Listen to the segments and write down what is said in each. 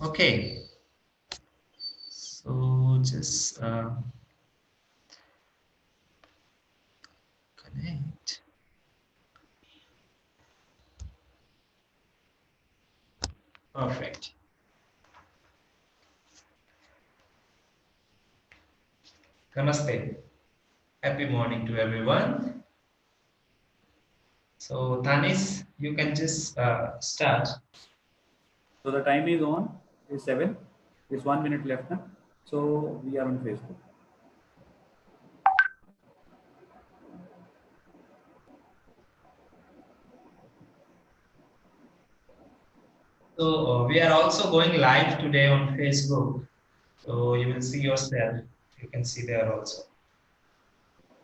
Okay, so just connect. Perfect. Namaste. Happy morning to everyone. So Tanis, you can just start. So the time is on, is 7. There's 1 minute left now. So we are on Facebook. So we are also going live today on Facebook. So you will see yourself. You can see there also.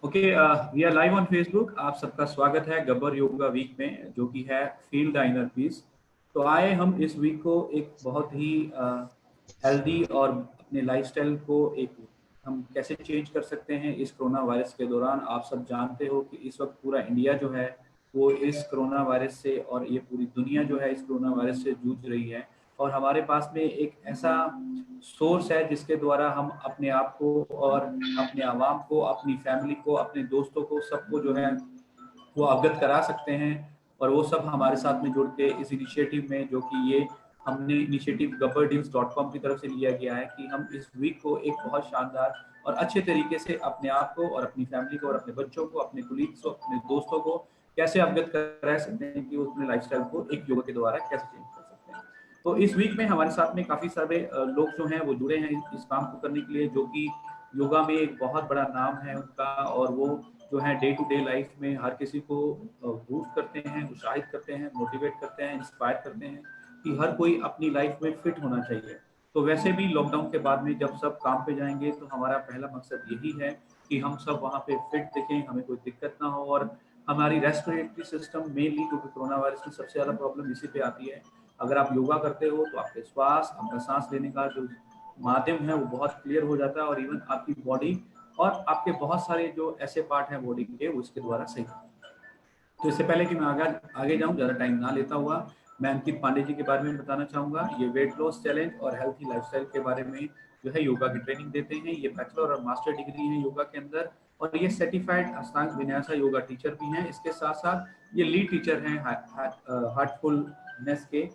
Okay, we are live on Facebook. आप सबका स्वागत है Gabbar yoga week में, जो कि है feel the inner peace. तो आए हम इस वीक को एक बहुत ही हेल्दी और अपने लाइफस्टाइल को एक हम कैसे चेंज कर सकते हैं इस कोरोना वायरस के दौरान। आप सब जानते हो कि इस वक्त पूरा इंडिया जो है वो इस कोरोना वायरस से, और ये पूरी दुनिया जो है इस कोरोना वायरस से जूझ रही है। और हमारे पास में एक ऐसा सोर्स है जिसके द्वारा हम अपने आप को और अपने आवाम को, अपनी फैमिली को, अपने दोस्तों को, सबको जो है वो अवगत करा सकते हैं। और वो सब हमारे साथ में जुड़ के इस इनिशिएटिव में, जो कि ये हमने इनिशिएटिव gabbardeals.com की तरफ से लिया गया है, कि हम इस वीक को एक बहुत शानदार और अच्छे तरीके से अपने आप को और अपनी फैमिली को और अपने बच्चों को, अपने कुलीग्स को, अपने दोस्तों को कैसे अवगत करा सकते हैं कि वो अपने लाइफस्टाइल को एक योगा के द्वारा कैसे चेंज कर सकते हैं। तो इस वीक में हमारे साथ में काफ़ी सारे लोग जो हैं वो जुड़े हैं इस काम को करने के लिए, जो कि योगा में एक बहुत बड़ा नाम है उनका। और वो जो है डे टू डे लाइफ में हर किसी को बूस्ट करते हैं, उत्साहित करते हैं, मोटिवेट करते हैं, इंस्पायर करते हैं कि हर कोई अपनी लाइफ में फिट होना चाहिए। तो वैसे भी लॉकडाउन के बाद में जब सब काम पे जाएंगे तो हमारा पहला मकसद यही है कि हम सब वहाँ पे फिट दिखें, हमें कोई दिक्कत ना हो। और हमारी रेस्पिरेटरी सिस्टम मेनली, क्योंकि कोरोना वायरस की सबसे ज़्यादा प्रॉब्लम इसी पे आती है। अगर आप योगा करते हो तो आपके श्वास, आपका सांस लेने का जो माध्यम है वो बहुत क्लियर हो जाता है, और इवन आपकी बॉडी और आपके बहुत सारे जो ऐसे पार्ट हैं बॉडी के, वो इसके द्वारा सही होते हैं। तो इससे पहले कि मैं आगे जाऊं, ज़्यादा टाइम ना लेता हुआ, मैं अंकित पांडे जी के बारे में बताना चाहूँगा। ये वेट लॉस चैलेंज और हेल्थी लाइफस्टाइल के बारे में जो है योगा की ट्रेनिंग देते हैं। ये बैचलर और मास्टर डिग्री है योगा के अंदर, और ये सर्टिफाइड अष्टांग विन्यासा योगा टीचर भी हैं। इसके साथ साथ ये लीड टीचर हैं हार्टफुलनेस के,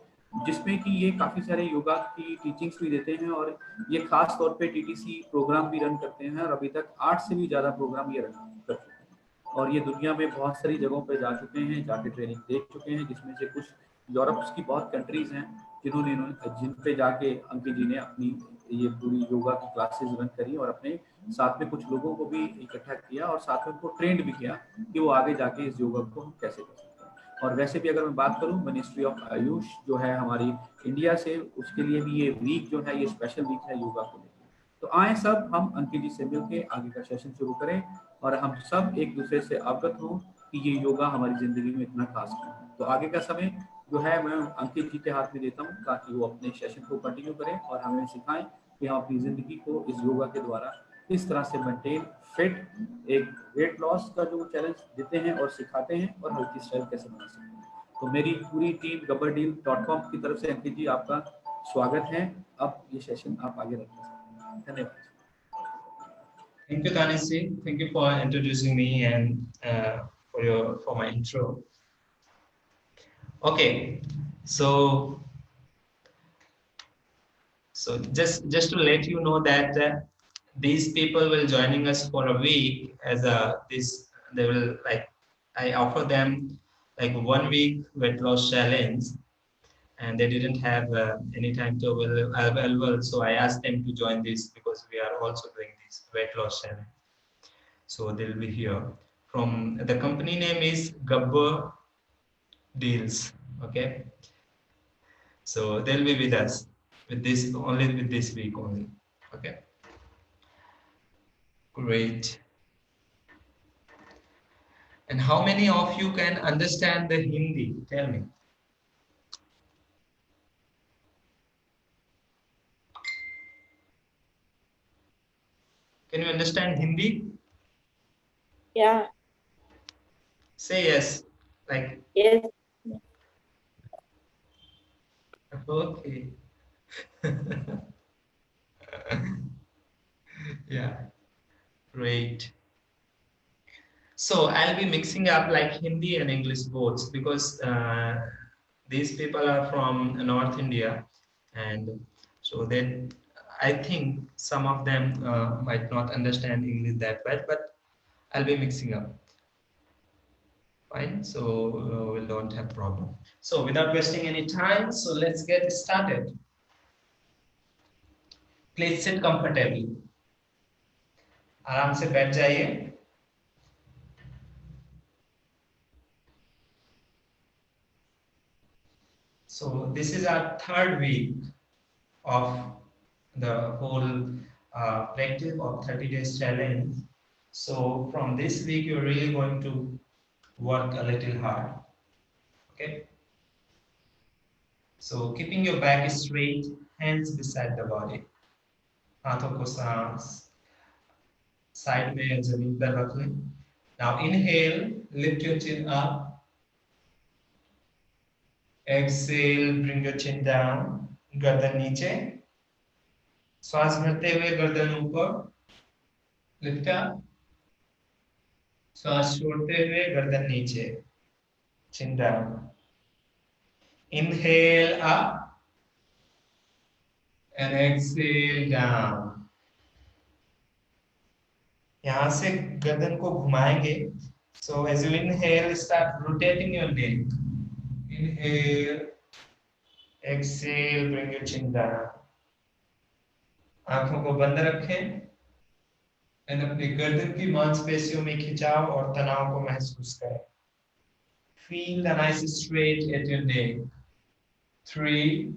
जिसमें कि ये काफ़ी सारे योगा की टीचिंग्स भी देते हैं। और ये खास तौर पे टीटीसी प्रोग्राम भी रन करते हैं, और अभी तक 8 से भी ज़्यादा प्रोग्राम ये रन कर चुके हैं। और ये दुनिया में बहुत सारी जगहों पे जा चुके हैं, जाके ट्रेनिंग दे चुके हैं, जिसमें से कुछ यूरोप की बहुत कंट्रीज़ हैं जिन पे जाके अंकित जी ने अपनी ये पूरी योगा की क्लासेस रन करी, और अपने साथ में कुछ लोगों को भी इकट्ठा किया, और साथ में उनको ट्रेंड भी किया कि वो आगे जाके इस योगा को हम कैसे कर सकते हैं। और वैसे भी अगर मैं बात करूं, मिनिस्ट्री ऑफ आयुष जो है हमारी इंडिया से, उसके लिए भी ये वीक जो है ये स्पेशल वीक है योगा को लेकर। तो आए सब हम अंकित जी से मिलके आगे का सेशन शुरू करें, और हम सब एक दूसरे से अवगत हों कि ये योगा हमारी जिंदगी में इतना खास क्यों है। तो आगे का समय जो है मैं अंकित जी के हाथ में देता हूँ, ताकि वो अपने सेशन को कंटिन्यू करें और हमें सिखाएं कि हम अपनी जिंदगी को इस योगा के द्वारा किस तरह से मेंटेन, फिट, एक वेट लॉस का जो चैलेंज देते हैं और सिखाते हैं, और हेल्थी स्टाइल कैसे बना सकते हैं। तो मेरी पूरी टीम gabbardeal.com की तरफ से अंकित जी आपका स्वागत है। अब ये सेशन आप आगे रख सकते हैं। धन्यवाद। Thank you, Tanisi. Thank you for introducing me and for my intro. Okay, so just to let you know that these people will joining us for a week as a this they will like I offer them like 1 week weight loss challenge, and they didn't have any time to available, so I asked them to join this because we are also doing this weight loss challenge. So they'll be here. From the company name is Gabbar Deals. Okay, so they'll be with us with this only with this week only. Okay, great. And how many of you can understand the Hindi? Tell me. Can you understand Hindi? Yeah. Say yes. Like Yes. okay. Yeah, great. So I'll be mixing up like Hindi and English both because these people are from North India, and so that I think some of them might not understand English that well, but I'll be mixing up. Fine, so we don't have problem. So without wasting any time, so let's get started. Please sit comfortably. आराम से बैठ जाइए. So this is our third week of the whole practice of 30 days challenge. So from this week, you're really going to work a little hard. Okay. So keeping your back straight, hands beside the body. हाथों को side में जमीन पर रख लें. Now inhale, lift your chin up. Exhale, bring your chin down. गर्दन नीचे. श्वास भरते हुए गर्दन ऊपर. Lift up. श्वास छोड़ते हुए गर्दन नीचे. Chin down. Inhale up and exhale down. यहाँ से गर्दन को घुमाएंगे. So as you inhale, start rotating your neck. Inhale, exhale, bring your chin down. आंखों को बंद रखें और अपनी गर्दन की मांसपेशियों में खिंचाव और तनाव को महसूस करें. Feel the nice straight at your neck. 3,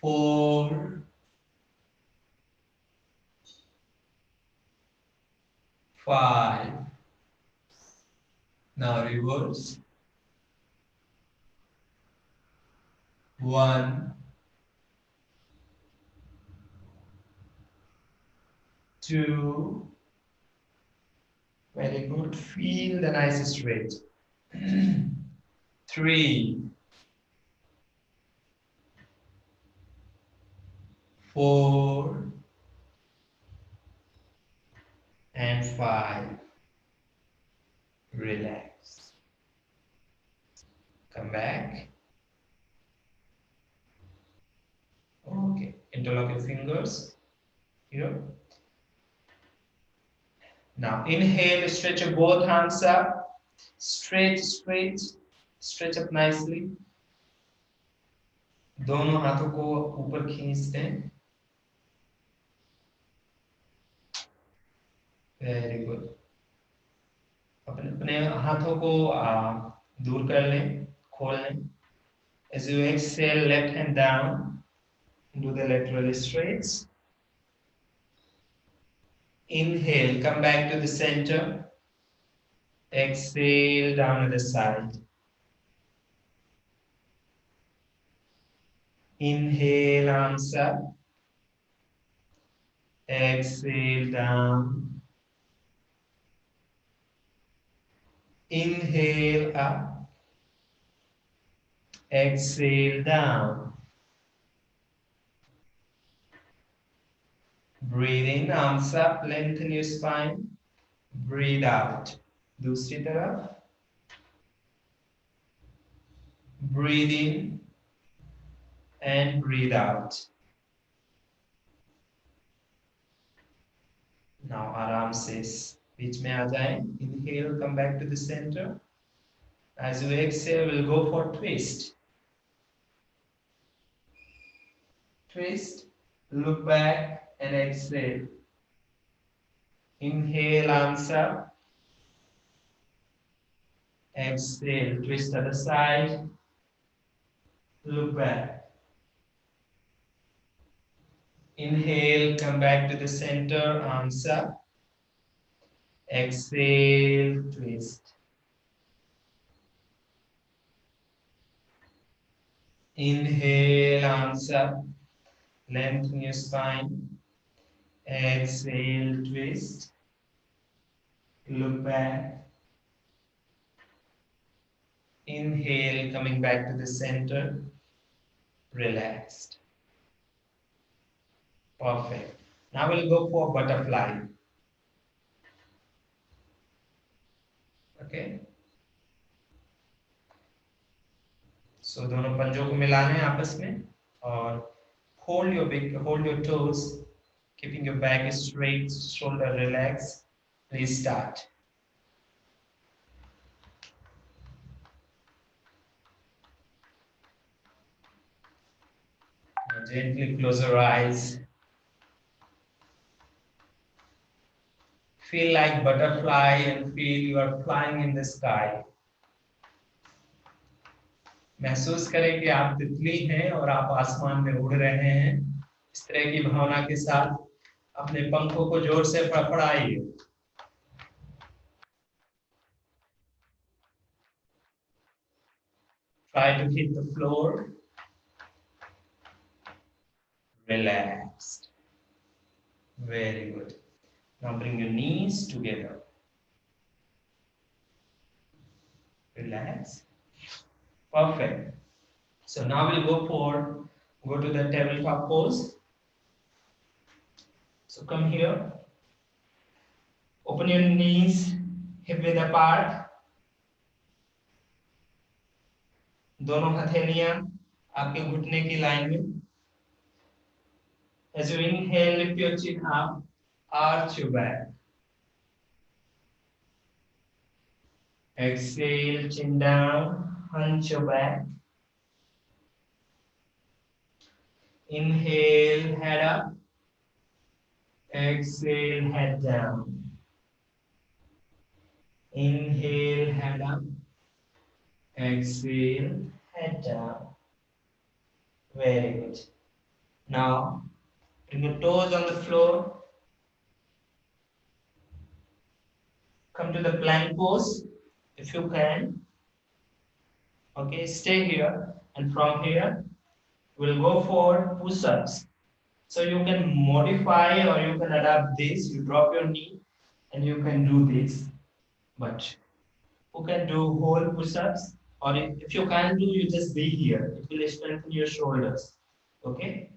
4, 5. Now reverse. 1, 2. Very good. Feel the nice straight. 3, 4, and 5. Relax. Come back. Okay. Interlock your fingers here. Now inhale, stretch your both arms up. Straight, straight. Stretch up nicely. दोनों हाथों को ऊपर खींचते हैं. Very good. अपने अपने हाथों को दूर कर लें, खोल लें. As you exhale, left hand down. Do the lateral straights. Inhale, come back to the center. Exhale, down to the side. Inhale, arms up. Exhale, down. Inhale, up. Exhale, down. Breathe in, arms up, lengthen your spine. Breathe out. दूसरी तरफ. Breathe in and breathe out. Now आराम से बीच में आ जाएं. Inhale, come back to the center. As you exhale, we'll go for twist. Twist. Look back and exhale. Inhale, arms up. Exhale, twist to the side. Look back. Inhale, come back to the center, arms up. Exhale, twist. Inhale, arms up. Lengthen your spine. Exhale, twist. Look back. Inhale, coming back to the center, relaxed. Perfect. Now we'll go for butterfly. Okay. So दोनों पंजों को मिलाने हैं आपस में और hold your toes, keeping your back straight, shoulder relaxed. Restart. Now gently close your eyes. Feel like butterfly and feel you are flying in the sky. महसूस करें कि आप तितली हैं और आप आसमान में उड़ रहे हैं। इस तरह की भावना के साथ अपने पंखों को जोर से फड़फड़ाइए। Try to hit the floor. Relaxed. Very good. Now bring your knees together. Relax. Perfect. So now we'll go to the tabletop pose. So come here. Open your knees hip width apart. दोनों हथेलियां आपके घुटने की line में. As you inhale, lift your chin up, arch your back. Exhale, chin down, hunch your back. Inhale, head up. Exhale, head down. Inhale, head up. Exhale, head down. Very good. Now, bring your toes on the floor. Come to the plank pose if you can. Okay, stay here. And from here, we'll go for push-ups. So you can modify or you can adapt this. You drop your knee and you can do this. But who can do whole push-ups? Or if you can't do, you just be here. It will strengthen your shoulders. Okay?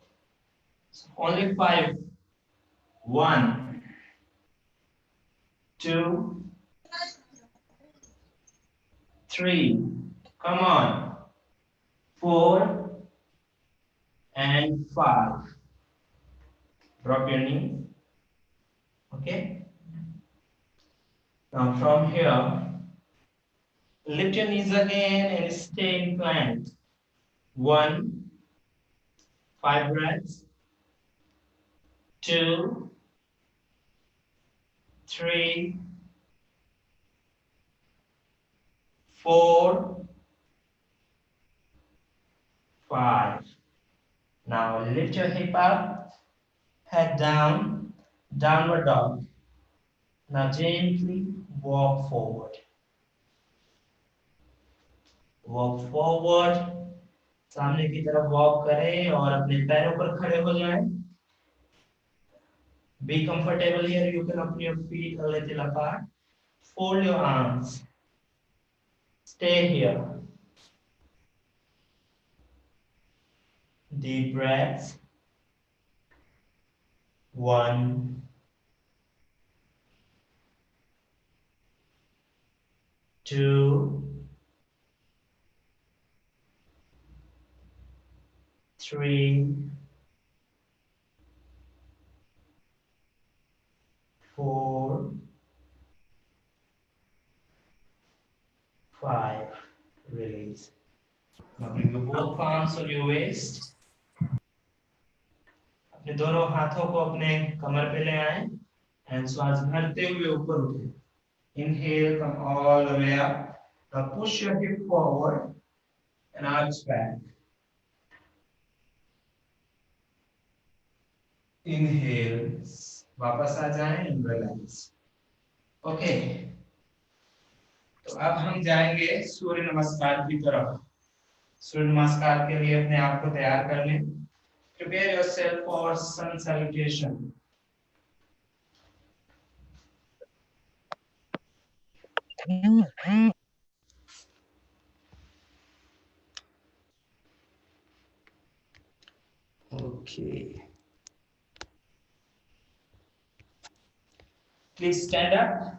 So only 5. 1, 2, 3. Come on. 4 and 5. Drop your knee. Okay? Now from here, lift your knees again and stay in plank. 1, 5 breaths. 2, 3, 4, 5. Now lift your hip up, head down, downward dog. Now gently walk forward. Walk forward. सामने की तरफ walk करें और अपने पैरों पर खड़े हो जाएं. Be comfortable here. You can open your feet a little apart. Fold your arms. Stay here. Deep breaths. 1, 2, 3, 4, 5. Release. Now bring your both palms on your waist. अपने दोनों हाथों को अपने कमर पे ले आए and श्वास भरते हुए ऊपर उठे. Inhale, come all the way up. Now push your hip forward and arch back. Inhale, वापस आ जाएं and relax. Okay. तो अब हम जाएंगे सूर्य नमस्कार की तरफ. सूर्य नमस्कार के लिए अपने आप को तैयार कर लें. Prepare yourself for sun salutation. Okay. Please stand up.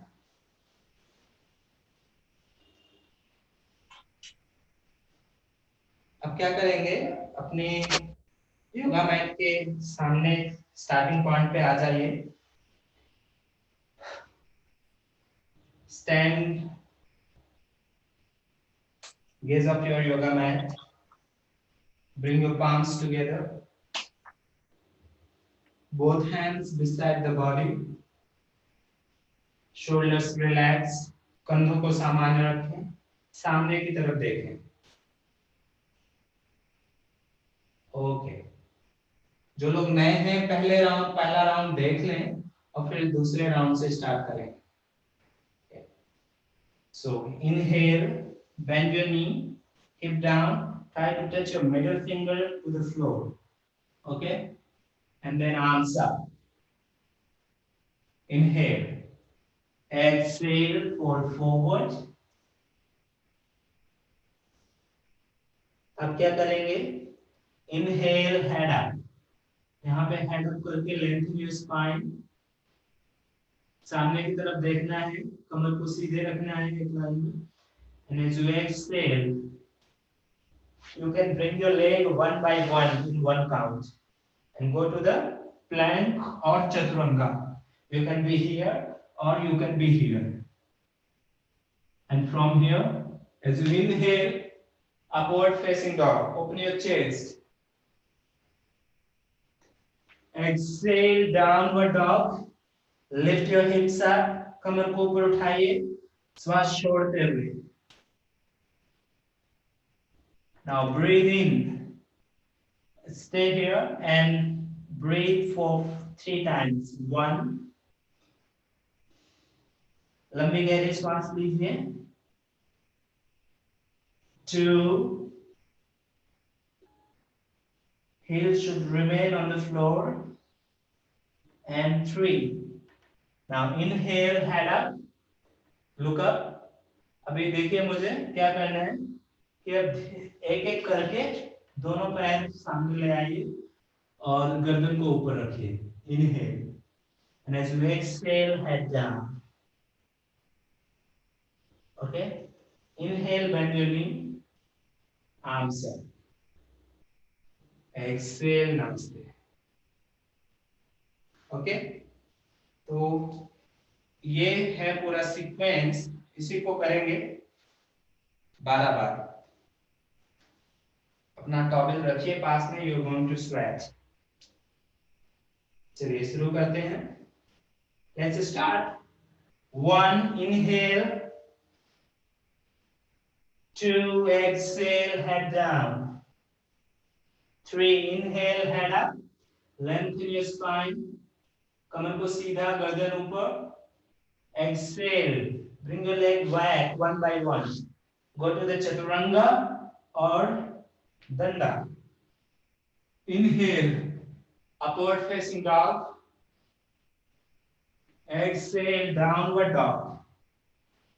अब क्या करेंगे, अपने योगा मैट के सामने स्टार्टिंग पॉइंट पे आ जाइए. Stand, gaze up your yoga mat. Bring your palms together. Both hands beside the body. Shoulders relaxed. कंधों को सामान्य रखें. सामने की तरफ देखें. ओके. जो लोग नए हैं पहला राउंड देख लें और फिर दूसरे राउंड से स्टार्ट करें. So inhale, bend your knee, hip down, try to touch your middle finger to the floor. Okay? And then arms up. Inhale. Exhale, fold forward. अब क्या करेंगे? Inhale, head up. यहाँ पे head up करके lengthen your spine. सामने की तरफ देखना है, कमर को सीधे रखना है एक लाइन में. And as you exhale, you can bring your leg one by one in one count and go to the plank or chaturanga. You can be here or you can be here. And from here, as you inhale, upward facing dog. Open your chest. Exhale, downward dog. Lift your hips up. कमर को ऊपर उठाइए. श्वास छोड़ते हुए. Now breathe in. Stay here and breathe for 3 times. 1. लंबी गहरी श्वास लीजिए. 2. Heels should remain on the floor. And 3. Now inhale, head up. Look up. अभी देखिए मुझे क्या करना है कि अब एक एक करके दोनों पैर सामने ले आइए और गर्दन को ऊपर रखिए. Inhale. And as you exhale, head down. Okay? Inhale, bend your knee. Arms up. Exhale, namaste. Okay? तो ये है पूरा सीक्वेंस. इसी को करेंगे 12 बार. अपना टॉवेल रखिए पास में. You are going to stretch. चलिए शुरू करते हैं. Let's start. 1. Inhale. 2. Exhale, head down. 3. Inhale, head up. Lengthen your spine. कमर को सीधा, गर्दन ऊपर. Exhale. Bring your leg back one by one. Go to the chaturanga or danda. Inhale. Upward facing dog. Exhale, downward dog.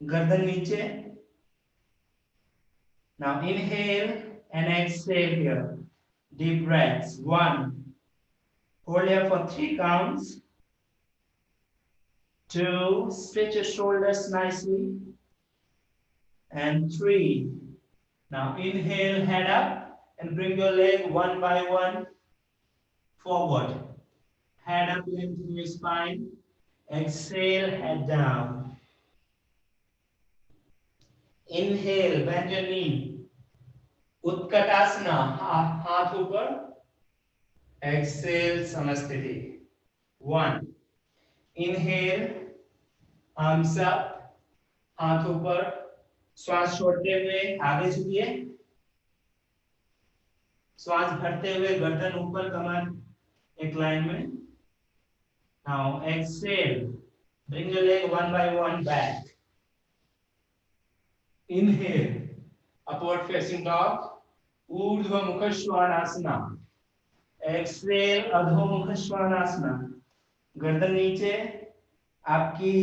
गर्दन नीचे. Now inhale and exhale here. Deep breaths. 1. Hold here for 3 counts. 2. Stretch your shoulders nicely. And 3. Now inhale, head up and bring your leg one by one forward. Head up, lengthen your spine. Exhale, head down. Inhale, bend your knee. Utkatasana, हाथ ऊपर. Exhale, Samasthiti. 1. Inhale, arms up, हाथ ऊपर. श्वास छोड़ते हुए आगे झुकिए. श्वास भरते हुए गर्दन ऊपर, कमर एक लाइन में. Now exhale. Bring your leg one by one back. Inhale. Upward facing dog. Urdhva Mukha Svanasana. Exhale. Adho Mukha Svanasana. गर्दन नीचे. आपकी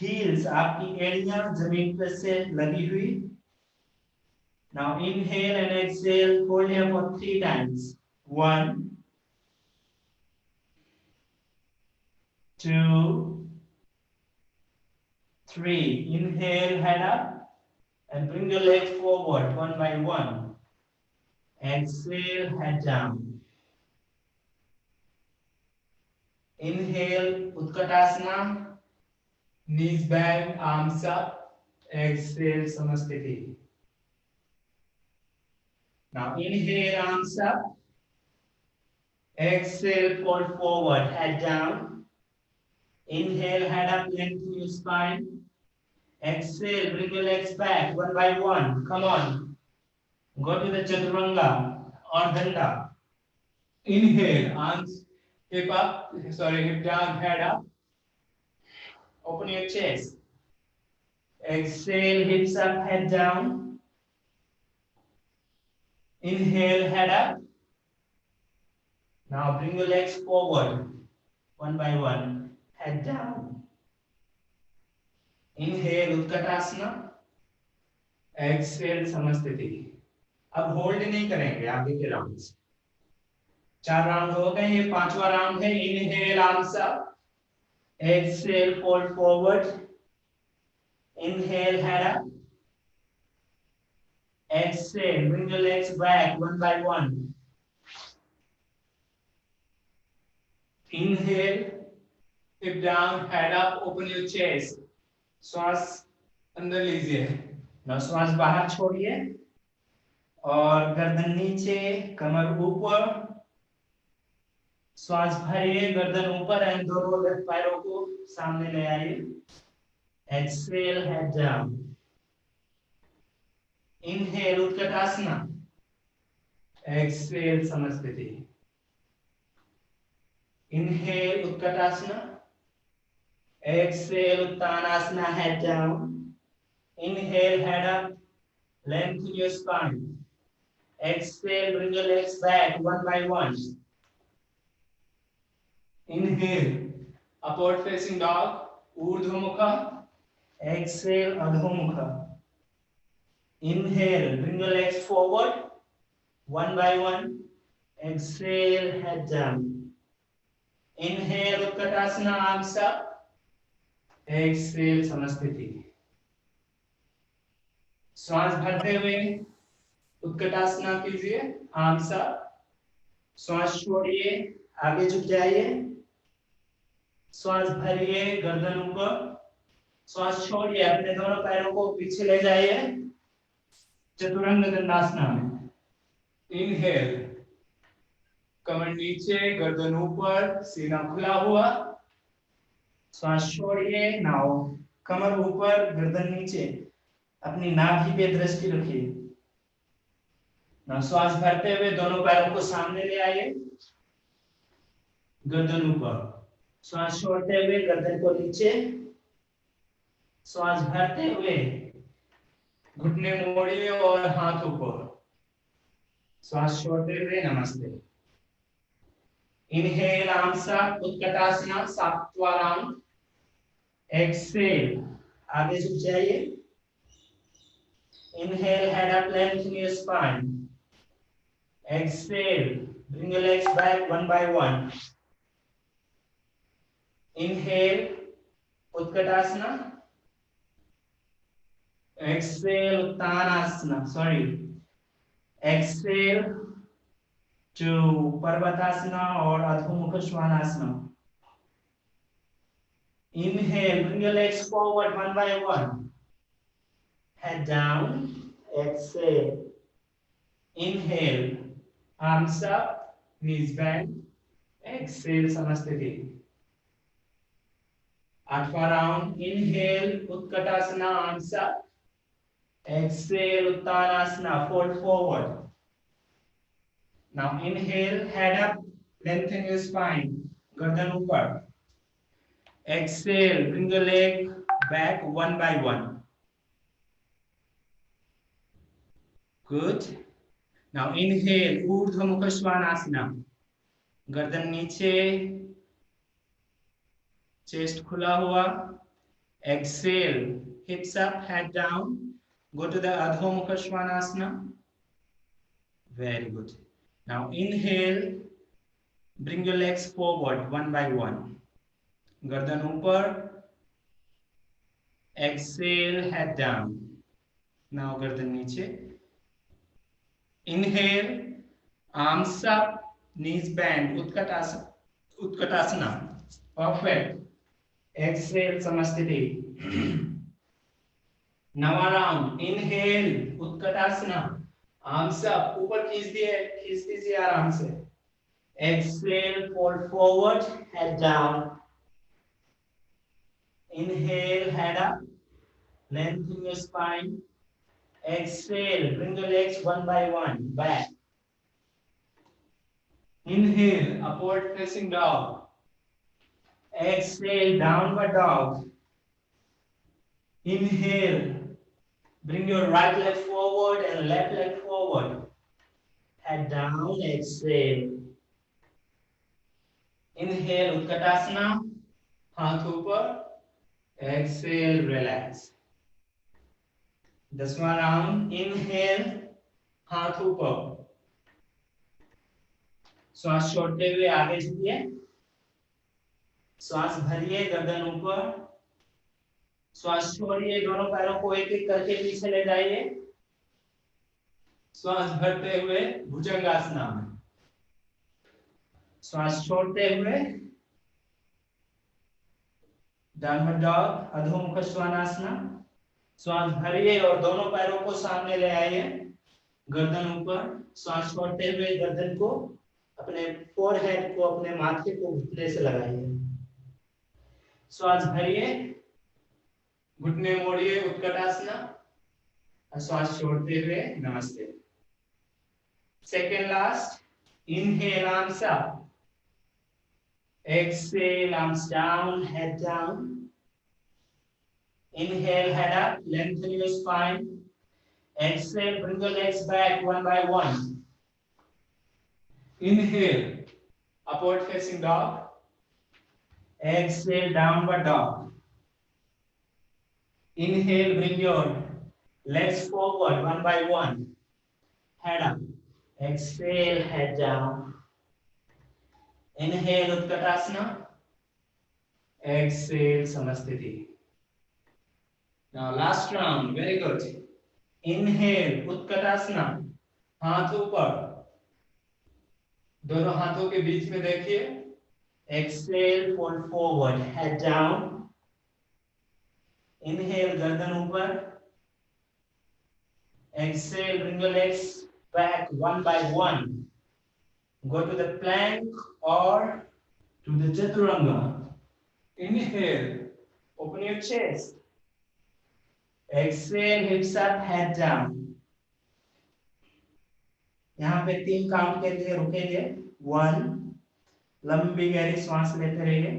हील्स, आपकी एड़ियां जमीन पर से लगी हुई. Now inhale and exhale. Hold here for 3 times. 1, 2, 3. Inhale, head up, and bring your leg forward one by one. Exhale, head down. Inhale, Utkatasana, knees bend, arms up. Exhale, Samasthiti. Now inhale, arms up. Exhale, fold forward, head down. Inhale, head up, lengthen your spine. Exhale, bring your legs back one by one. Come on. Go to the Chaturanga or Danda. Inhale, arms, hip up, hip down, head up. Open your chest. Exhale, hips up, head down. Inhale, head up. Now bring your legs forward, one by one, head down. Inhale, Utkatasana. Exhale, Samasthiti. अब hold नहीं करेंगे आगे के round. 4 round हो गए, ये 5वां round है। Inhale, arms up. Exhale, fold forward. Inhale, head up. Exhale, bring your legs back one by one. Inhale, hip down, head up, open your chest. श्वास अंदर लीजिए. now श्वास बाहर छोड़िए और गर्दन नीचे, कमर ऊपर. श्वास भरिए, गर्दन ऊपर एंड दोनों पैरों को सामने ले आइए. Exhale, head down. Inhale, Utkatasana. Exhale, Samasthiti. Inhale, Utkatasana. Exhale, Uttanasana, head down. Inhale, head up, lengthen your spine. Exhale, bring your legs back one by one. Inhale, upward facing dog, urdhva mukha. Exhale, adho mukha. Inhale, bring your legs forward one by one. Exhale, head down. Inhale, Utkatasana, arms up. Exhale, Samasthiti. श्वास भरते हुए उत्कटासना कीजिए, arms up. श्वास छोड़िए, आगे झुक जाइए. श्वास भरिए, गर्दन ऊपर. श्वास छोड़िए, अपने दोनों पैरों को पीछे ले जाइए. चतुरंग दंडासना में. इनहेल, कमर नीचे, गर्दन ऊपर, सीना खुला हुआ. श्वास छोड़िए. नाउ कमर ऊपर, गर्दन नीचे, अपनी नाभि पे दृष्टि रखिए. नाउ श्वास भरते हुए दोनों पैरों को सामने ले आइए, गर्दन ऊपर. श्वास छोड़ते हुए गर्दन को नीचे. श्वास भरते हुए घुटने मोड़िए और हाथ ऊपर. श्वास छोड़ते हुए नमस्ते. इनहेल, आर्म्स अप, उत्कटासना, 7वां राउंड. एक्सेल, आगे झुक जाइए. Inhale, head up, lengthen your spine. Exhale, bring your legs back one by one. Inhale, Utkatasana. Exhale, Uttanasana. Exhale to Parvatasana or Adho Mukha Svanasana. Inhale, bring your legs forward one by one. Head down. Exhale. Inhale, arms up, knees bend. Exhale, Samasthiti. 8वां round. Inhale, Utkatasana, arms up. Exhale, Uttanasana, fold forward. Now inhale, head up, lengthen your spine, gardan upar. Exhale, bring the leg back one by one. Good. Now inhale, Urdhva Mukha Svanasana. गर्दन नीचे, chest खुला हुआ. Exhale, hips up, head down. Go to the Adho Mukha Svanasana. Very good. Now inhale, bring your legs forward one by one. गर्दन ऊपर. Exhale, head down. Now गर्दन नीचे. Inhale, arms up, knees bend. Utkatasana. Perfect. Exhale, Samasthiti. Now around. Inhale, Utkatasana. Arms up. ऊपर खींच दीजिए आराम से. Exhale, fold forward, head down. Inhale, head up. Lengthen your spine. Exhale, bring your legs one by one back. Inhale, upward facing dog. Exhale, downward dog. Inhale, bring your right leg forward and left leg forward. Head down, exhale. Inhale, Utkatasana. हाथ ऊपर. Exhale, relax. 10वां round. Inhale, हाथ ऊपर. श्वास छोड़ते हुए आगे झुकिए. श्वास भरिए, गर्दन ऊपर. श्वास छोड़िए, दोनों पैरों को एक एक करके पीछे ले जाइए. श्वास भरते हुए भुजंगासना में. श्वास छोड़ते हुए डाउनवर्ड डॉग, अधोमुख श्वानासना. श्वास भरिए और दोनों पैरों को सामने ले आइए. गर्दन ऊपर. श्वास छोड़ते हुए गर्दन को, अपने फोरहेड को, अपने माथे को घुटने से लगाइए. श्वास भरिए, घुटने मोड़िए, उत्कटासना. श्वास छोड़ते हुए नमस्ते. Second last. Inhale, arms up. Exhale, arms down, head down. Inhale, head up, lengthen your spine. Exhale, bring your legs back one by one. Inhale, upward facing dog. Exhale, downward dog. Inhale, bring your legs forward one by one. Head up. Exhale, head down. Inhale, Utkatasana. Exhale, Samasthiti. Now last round, very good. Inhale, Utkatasana. हाथ ऊपर. दोनों हाथों के बीच में देखिए. Exhale, fold forward, head down. Inhale, गर्दन ऊपर. Exhale, bring your legs back one by one. Go to the plank or to the chaturanga. Inhale, open your chest. Exhale, hips up, head down. यहाँ पे 3 count के लिए रुकेंगे. 1, लंबी गहरी श्वास लेते रहिए.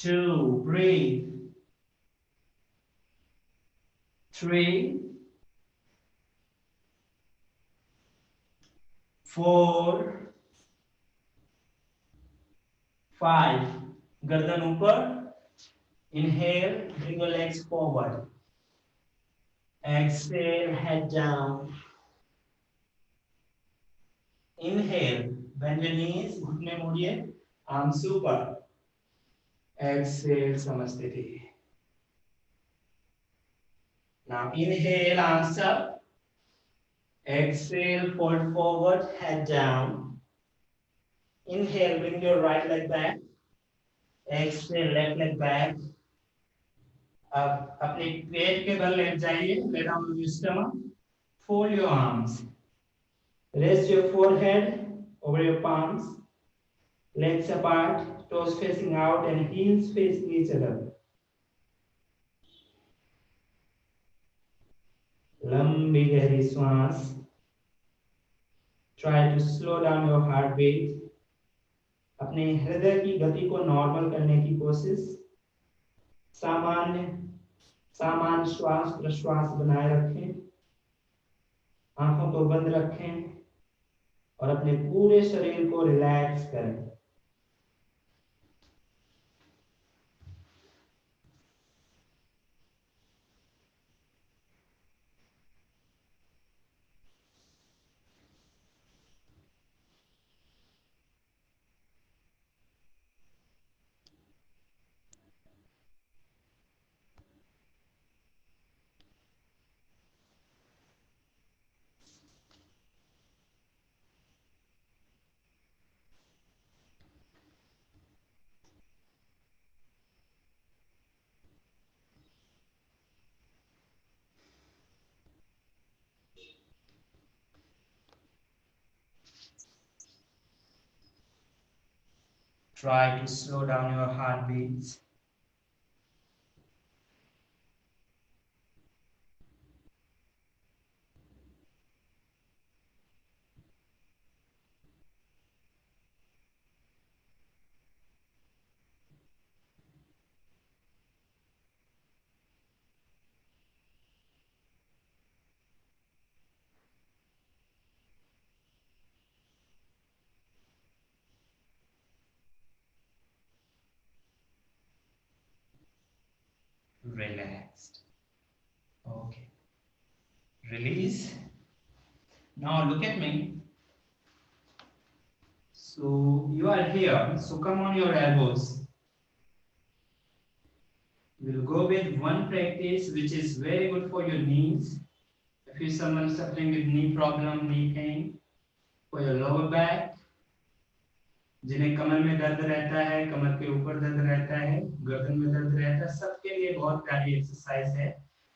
2, breathe. 3, 4, 5. गर्दन ऊपर. Inhale, bring your legs forward. Exhale, head down. Inhale, bend your knees, घुटने मोड़िए, arms ऊपर. Exhale, Samasthiti. Now inhale, arms up. Exhale, fold forward, head down. Inhale, bring your right leg back. Exhale, left leg back. अब अपने पेट के बल late जाइए. Lay down on your stomach. Fold your arms. Raise your forehead over your palms. Legs apart, toes facing out and heels facing each other. लंबी गहरी श्वास. Try to slow down your heartbeat. अपने हृदय की गति को normal करने की कोशिश. सामान्य श्वास प्रश्वास बनाए रखें. आंखों को बंद रखें और अपने पूरे शरीर को रिलैक्स करें. Try to slow down your heartbeats. Relaxed. Okay. Release. Now look at me. So you are here. So come on your elbows. We'll go with one practice which is very good for your knees. If you're someone suffering with knee problem, knee pain, for your lower back, जिन्हें कमर में दर्द रहता है, कमर के ऊपर दर्द रहता है, गर्दन में दर्द रहता है, सबके लिए बहुत प्यारी एक्सरसाइज है.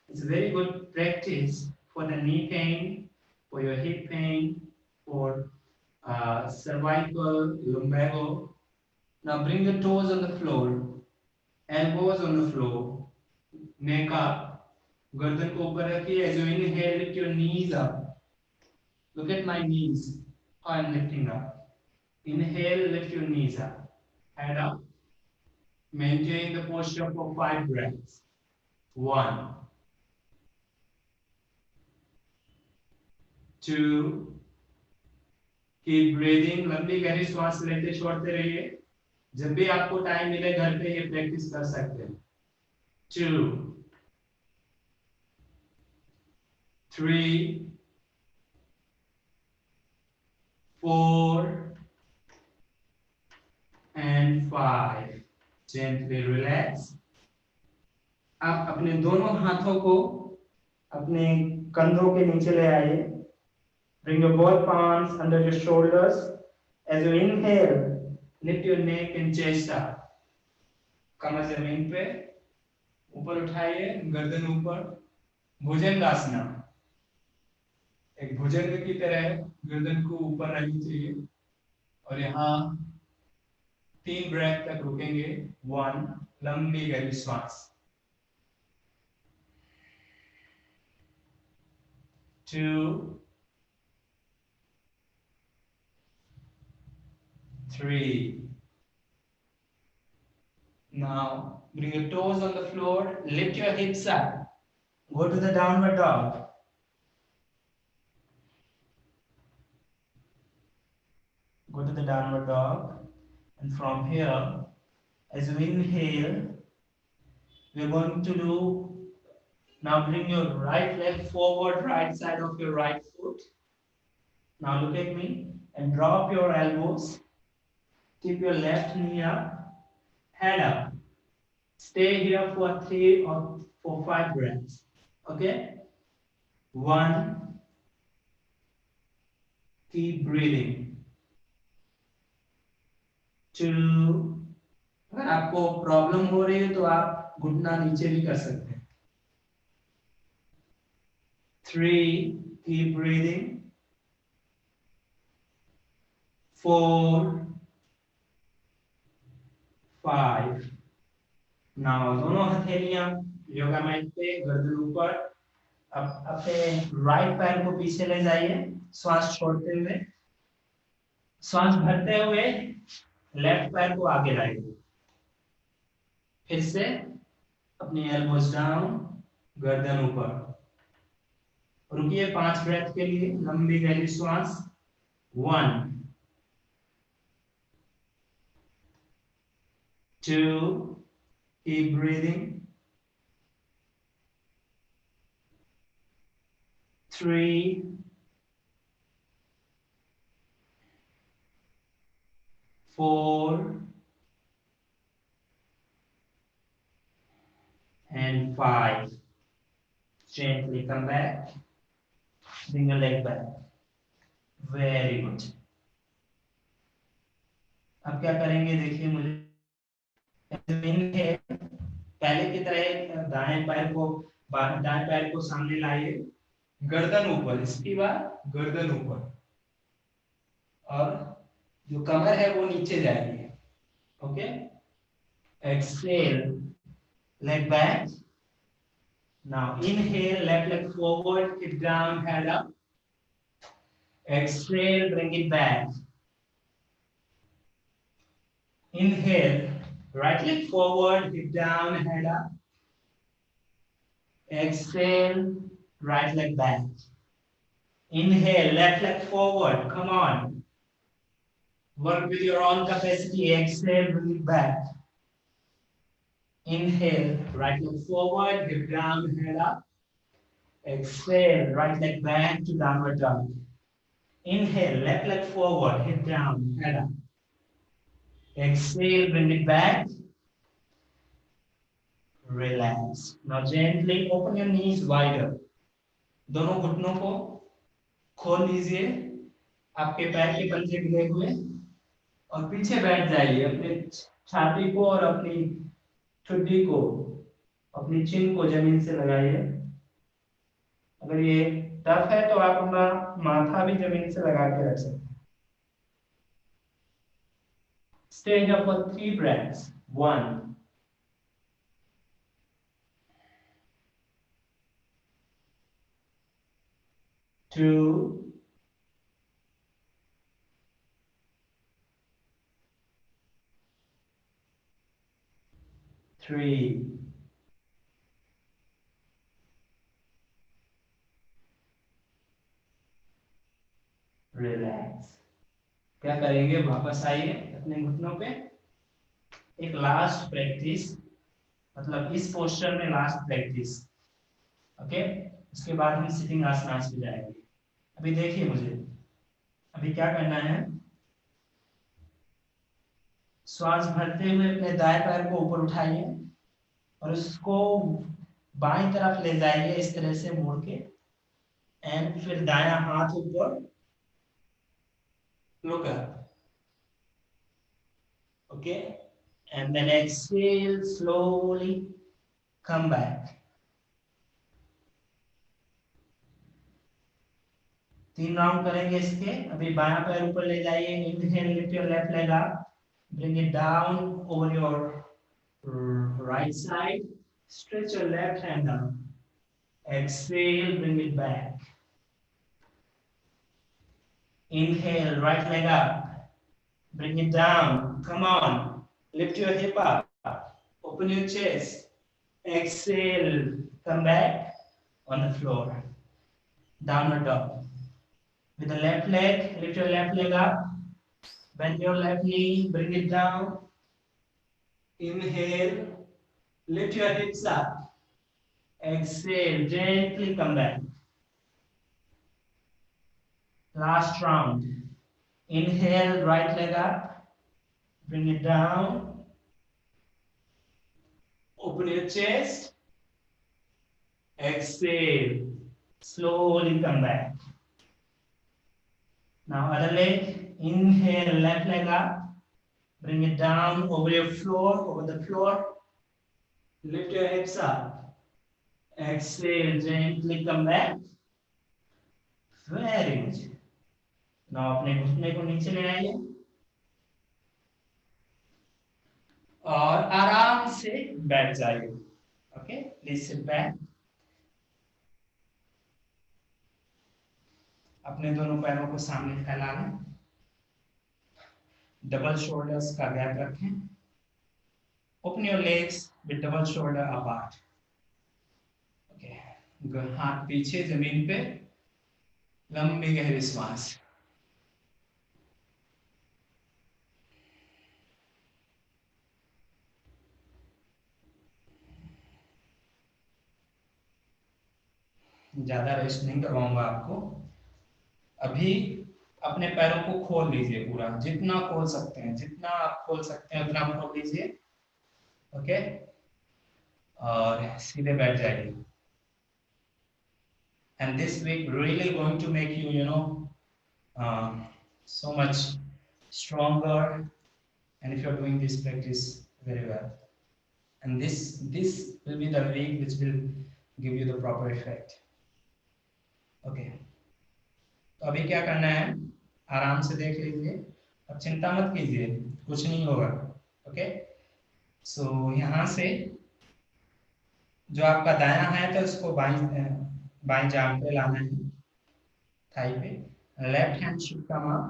It's a very good practice for the knee pain, for your hip pain, for cervical, lumbago. Now bring the toes on the floor, elbows on the floor, neck up, गर्दन को ऊपर रखिए. As you inhale, lift your knees up. Look at my knees. How I'm lifting up. Inhale, lift your knees up. Head up. Maintain the posture for 5 breaths. 1, 2. Keep breathing. लंबी गहरी श्वास लेते छोड़ते रहिए. जब भी आपको टाइम मिले घर पे ये प्रैक्टिस कर सकते हैं. 2, 3, 4 and 5. Gently relax. आप अपने दोनों हाथों को अपने कंधों के नीचे ले आइए. Bring your both palms under your shoulders. As you inhale, lift your neck and chest up. कमर जमीन पे ऊपर उठाइए, गर्दन ऊपर. भुजंगासना. एक भुजंग की तरह गर्दन को ऊपर रहनी चाहिए. और यहाँ 3 ब्रेथ तक रुकेंगे. 1, लंबी गहरी श्वास. 2, 3. Now bring your toes on the floor, lift your hips up. Go to the downward dog. Go to the downward dog. And from here, as you inhale, we're going to do, now bring your right leg forward, right side of your right foot. Now look at me and drop your elbows. Keep your left knee up, head up. Stay here for 3 or 5 breaths. Okay? 1. Keep breathing. 2. अगर आपको problem हो रही है तो आप घुटना नीचे भी कर सकते हैं. 3. Keep breathing. 4, 5. Now दोनों हथेलियां योगा मैट पे, गर्दन ऊपर. अब अपने राइट पैर को पीछे ले जाइए, श्वास छोड़ते हुए. श्वास भरते हुए लेफ्ट पैर को आगे लाइए. फिर से अपनी एल्बोज डाउन, गर्दन ऊपर. रुकिए 5 ब्रेथ के लिए. लंबी गहरी श्वास. 1, 2. Keep breathing. 3, 4 and 5. Gently come back. Bring your leg back. Very good. अब क्या करेंगे देखिए मुझे. पहले की तरह दाएं पैर को सामने लाइए, गर्दन ऊपर. इसकी बार गर्दन ऊपर और जो कमर है वो नीचे जाएगी. Okay. Exhale, leg back. Now inhale, left leg forward, hip down, head up. Exhale, bring it back. Inhale, right leg forward, hip down, head up. Exhale, right leg back. Inhale, left leg forward. Come on. Work with your own capacity. Exhale, bring it back. Inhale, right leg forward, hip down, head up. Exhale, right leg back to downward dog. Inhale, left leg forward, hip down, head up. Exhale, bring it back. Relax. Now gently open your knees wider. दोनों घुटनों को खोल लीजिए, आपके पैर के पंजे गिरे हुए, और पीछे बैठ जाइए। अपने छाती को और अपनी ठुड्डी को, अपनी चिन को जमीन से लगाइए। अगर ये टफ है तो आप अपना माथा भी जमीन से लगा के रख सकते हैं। Stay here for 3 breaths. 1, 2, 3, 'Relax. क्या करेंगे? वापस आइए अपने घुटनों पे। एक लास्ट प्रैक्टिस, मतलब इस पोस्चर में लास्ट प्रैक्टिस। ओके, उसके बाद हम सिटिंग आसनास पे जाएंगे। अभी देखिए मुझे, अभी क्या करना है? श्वास भरते हुए अपने दाएं पैर को ऊपर उठाइए और उसको बाईं तरफ ले जाइए, इस तरह से मोड़ के, एंड फिर दायां हाथ ऊपर, look up. Okay, and then exhale, slowly come back. 3 round करेंगे इसके। अभी बायां पैर ऊपर ले जाइए। Inhale, lift your left leg up, bring it down over your right side. Stretch your left hand down. Exhale, bring it back. Inhale, right leg up, bring it down. Come on, lift your hip up, open your chest. Exhale, come back on the floor, downward dog. With the left leg, lift your left leg up, bend your left knee, bring it down. Inhale, lift your hips up. Exhale, gently come back. Last round. Inhale, right leg up, bring it down. Open your chest. Exhale, slowly come back. Now other leg. Inhale, left leg up, bring it down over your floor, over the floor. Lift your hips up. Exhale, gently come back. Very good. Now अपने घुटने को नीचे ले आइए और आराम से बैठ जाइए। Okay, please sit back. अपने दोनों पैरों को सामने फैला लें, डबल शोल्डर्स का गैप रखें। Open your legs with double shoulder apart. Okay, हाथ पीछे जमीन पे, लंबी गहरी सांस। ज्यादा रेस्ट नहीं करवाऊंगा आपको। अभी अपने पैरों को खोल लीजिए पूरा, जितना खोल सकते हैं, जितना आप खोल सकते हैं उतना खोल लीजिए। ओके, और सीधे बैठ जाइए। And this week really going to make you, so much stronger. And if you're doing this practice very well, and this will be the week which will give you the proper effect. Okay. तो अभी क्या करना है, आराम से देख लीजिए। अब चिंता मत कीजिए, कुछ नहीं होगा। ओके, सो यहाँ से जो आपका दायां है तो उसको बाएं जांघ पे लाना है, थाई पे. Left hand should come up.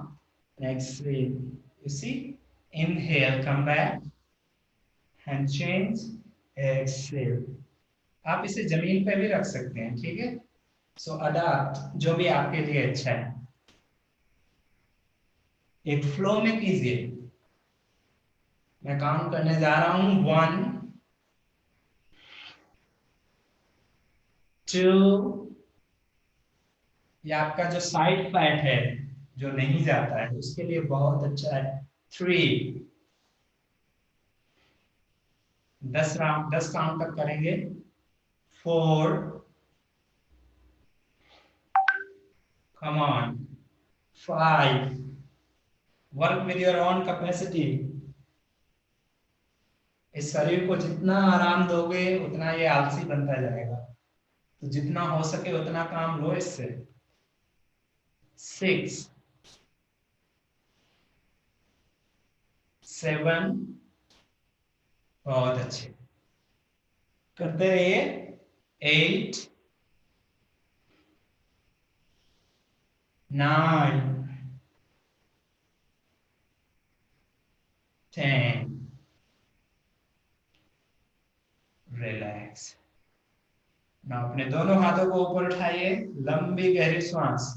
Next, you see, inhale, come back, hand change, exhale. आप इसे जमीन पे भी रख सकते हैं, ठीक है. सो अडाप्ट जो भी आपके लिए अच्छा है, एक फ्लो में कीजिए. मैं काउंट करने जा रहा हूं. 1 2, ये आपका जो साइड फैट है जो नहीं जाता है उसके लिए बहुत अच्छा है. 3, 10 काउंट तक करेंगे. 4, come on, 5, work with your own capacity. इस शरीर को जितना आराम दोगे उतना ये आलसी बनता जाएगा, तो जितना हो सके उतना काम लो इससे. 6, 7, बहुत अच्छे करते रहिए. 8, 9, 10. रिलैक्स. ना अपने दोनों हाथों को ऊपर उठाइए, लंबी गहरी सांस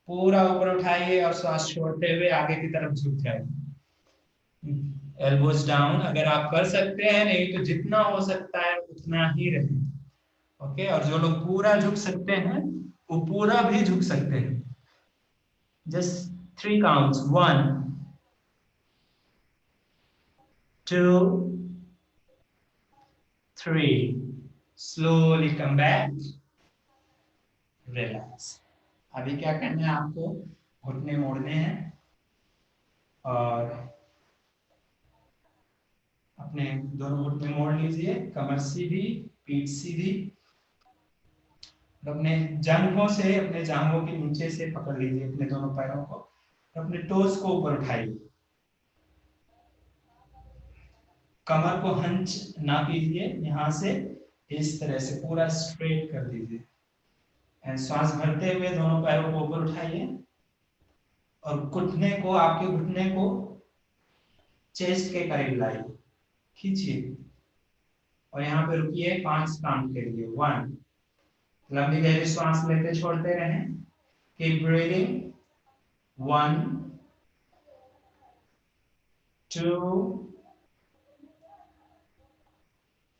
पूरा ऊपर उठाइए और सांस छोड़ते हुए आगे की तरफ झुक जाइए. एल्बोज डाउन अगर आप कर सकते हैं, नहीं तो जितना हो सकता है उतना ही रहे. ओके, और जो लोग पूरा झुक सकते हैं वो पूरा भी झुक सकते हैं. Just 3 counts. 1 2 3. Slowly come back, relax. अभी क्या करना है आपको, घुटने मोड़ने हैं और अपने दोनों घुटने मोड़ लीजिए. कमर सीधी, पीठ सीधी. अपने जांघों से, अपने जांघों के नीचे से पकड़ लीजिए अपने दोनों पैरों को. अपने टोज को ऊपर उठाइए. कमर को हंच ना कीजिए, यहां से इस तरह से पूरा स्ट्रेट कर दीजिए. एंड श्वास भरते हुए दोनों पैरों को ऊपर उठाइए और घुटने को, आपके घुटने को चेस्ट के करीब लाइए, खींचिए और यहाँ पे रुकिए 5 काउंट के लिए. 1, लंबी गहरी श्वास लेते छोड़ते रहें. Keep breathing. 1 2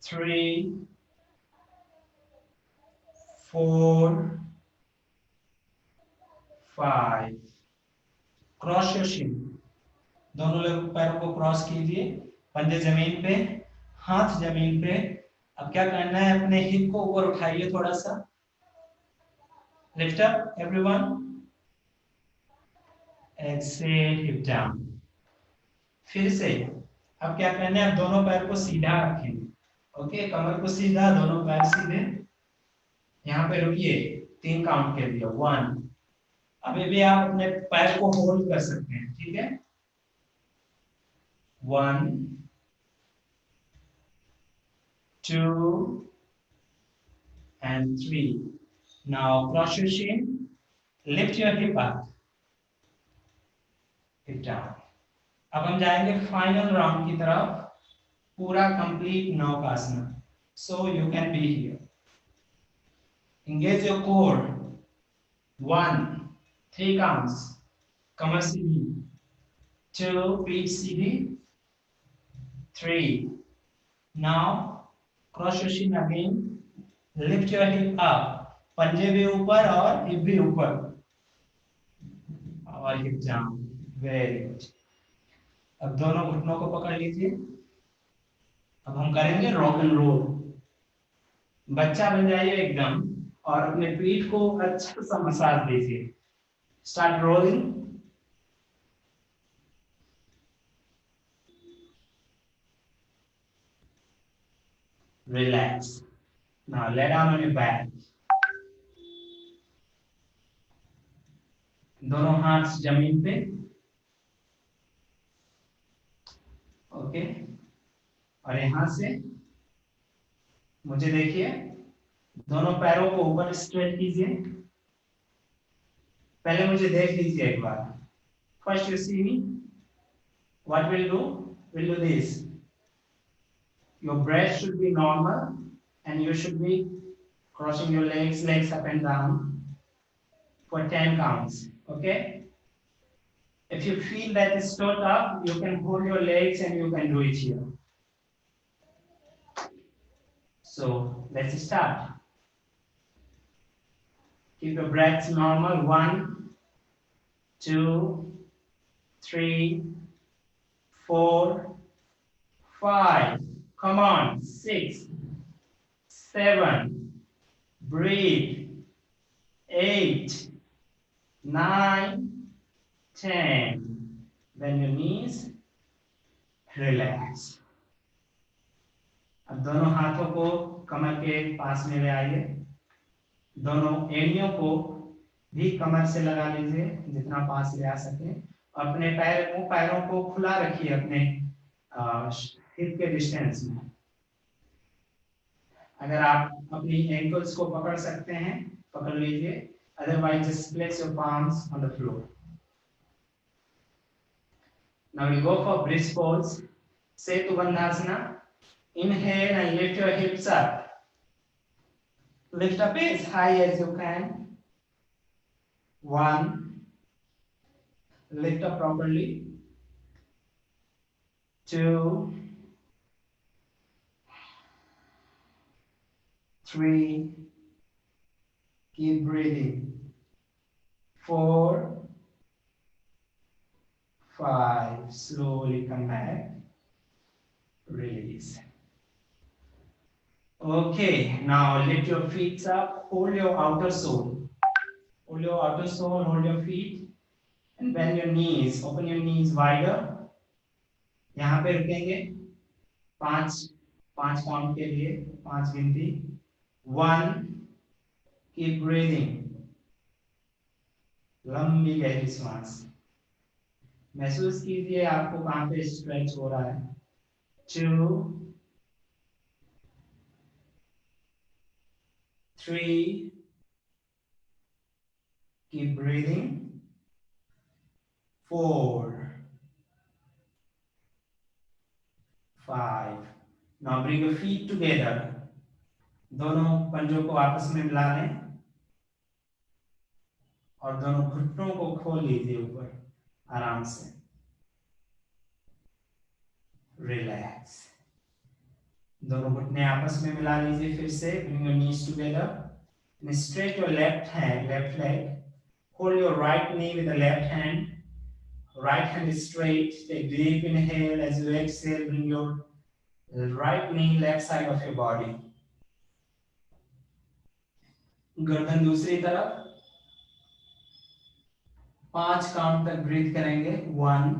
3 4 5. Cross your Shin. दोनों लोग पैरों को क्रॉस कीजिए, पंजे जमीन पे, हाथ जमीन पे. अब क्या करना है, अपने हिप को ऊपर उठाइए थोड़ा सा. Lift up everyone. Exhale, hip down. फिर से अब क्या करना है, अब दोनों पैर को सीधा रखेंगे. ओके, कमर को सीधा, दोनों पैर सीधे. यहाँ पे रुकिए 3 काउंट के लिए. 1, अभी भी आप अपने पैर को होल्ड कर सकते हैं, ठीक है. 1 2 and 3. Now cross your shin, lift your hip up, hip down. अब हम जाएंगे फाइनल राउंड की तरफ, पूरा complete नौकासना. So you can be here. Engage your core. 1, 3 counts. कमर सीधी. 2, पीठ सीधी. 3. Now cross your shin again. Lift your hip up. पंजे भी ऊपर और हिप भी ऊपर और हिप डाउन. Very good. अब दोनों घुटनों को पकड़ लीजिए. अब हम करेंगे रॉक एंड रोल. बच्चा बन जाइए एकदम और अपने पीठ को अच्छा सा मसाज दीजिए. Start rolling. Relax. Now lay down on your back. दोनों हाथ जमीन पे. ओके, और यहां से मुझे देखिए, दोनों पैरों को ऊपर स्ट्रेट कीजिए। पहले मुझे देख लीजिए एक बार। First you see me, what will do, will do this. Your breath should be normal and you should be crossing your legs up and down for 10 counts. Okay, if you feel that it's too tough, you can hold your legs and you can do it here. So let's start. Keep your breath normal. 1, 2, 3, 4, 5. Come on. 6, 7. Breathe. 8, 9, 10. Bend your knees. Relax. अब दोनों हाथों को कमर के पास में ले आइए। दोनों एड़ियों को भी कमर से लगा लीजिए जितना पास ले आ सके। अपने पैरों को खुला रखिए अपने हिप के डिस्टेंस में। अगर आप अपनी एंकल्स को पकड़ सकते हैं पकड़ लीजिए, otherwise just place your palms on the floor. Now we go for bridge pose, Setu Bandhasana. Inhale and lift your hips up. Lift up as high as you can. 1. Lift up properly. 2, 3. Keep breathing. 4, 5. Slowly come back. Release. Okay, now lift your feet up, hold your outer sole. Hold your outer sole, hold your feet, and bend your knees. Open your knees wider. यहाँ पे रुकेंगे 5 count के लिए, 5 गिनती। 1. Keep breathing. लंबी गहरी सांस महसूस कीजिए आपको कहाँ पे स्ट्रेच हो रहा है। 2, 3. Keep breathing. 4, 5. Now bring your feet together. दोनों पंजों को आपस में मिला लें और दोनों घुटनों को खोल लीजिए ऊपर आराम से। रिलैक्स। दोनों घुटने आपस में मिला लीजिए फिर से। Bring your knees together and straight your left leg. Hold your right knee with the left hand. Right hand is straight. Take deep inhale. As you exhale, bring your right knee left side of your body. गर्दन दूसरी तरफ। 5 count तक breathe करेंगे। 1.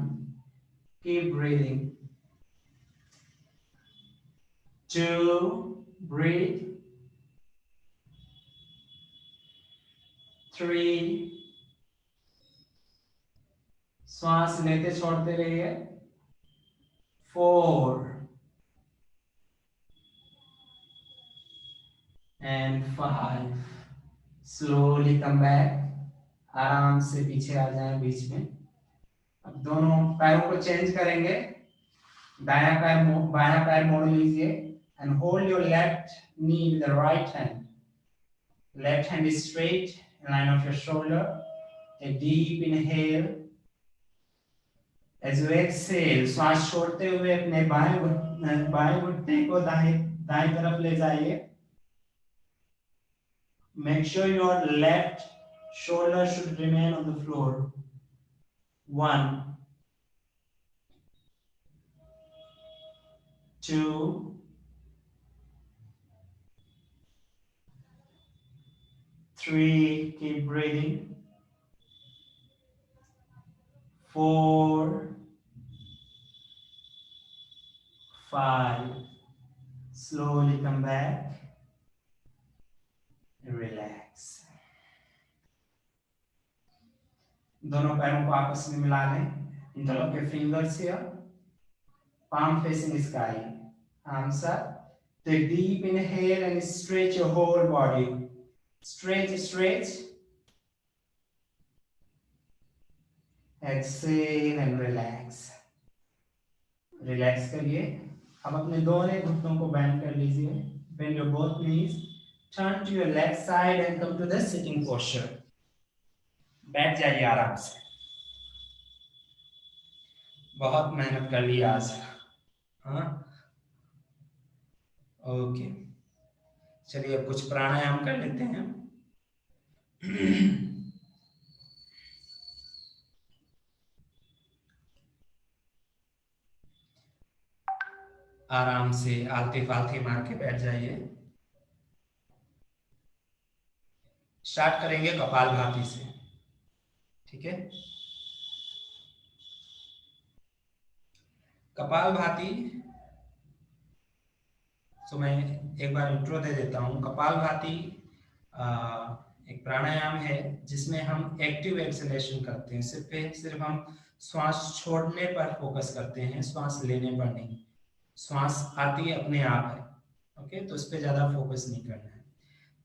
Keep breathing. 2. Breathe. 3. श्वास लेते छोड़ते रहिए। 4 and 5. Slowly come back. आराम से पीछे आ जाएं बीच में। अब दोनों पैरों को चेंज करेंगे। बायां पैर मोड़ लीजिए and hold your left knee with the right hand. Left hand is straight in line of your shoulder. A deep inhale. As you exhale, श्वास छोड़ते हुए अपने बाएं घुटने को दाएं तरफ ले जाइए। Make sure your left shoulder should remain on the floor. 1, 2, 3. Keep breathing. 4, 5. Slowly come back and relax. दोनों पैरों को आपस में मिला लें। Interlock your fingers here. palm facing sky, arms up. Take deep inhale and stretch your whole body. Stretch, stretch. Exhale and relax. Relax करिए. अब अपने दोनों घुटनों को bend कर लीजिए. Bend your both knees. Turn to your left side and come to the sitting posture. बैठ जाइए आराम से. बहुत मेहनत कर ली आज. हाँ, ओके. चलिए अब कुछ प्राणायाम कर लेते हैं. आराम से आलती फालती मार के बैठ जाइए. स्टार्ट करेंगे कपालभाति से. ठीक है. कपालभाति, तो मैं एक बार इंट्रो दे देता हूँ. कपालभाति एक प्राणायाम है जिसमें हम एक्टिव एक्सेलेशन करते हैं. सिर्फ हम श्वास छोड़ने पर फोकस करते हैं, श्वास लेने पर नहीं. श्वास आती है अपने आप है. ओके, तो उस पर ज्यादा फोकस नहीं करना है.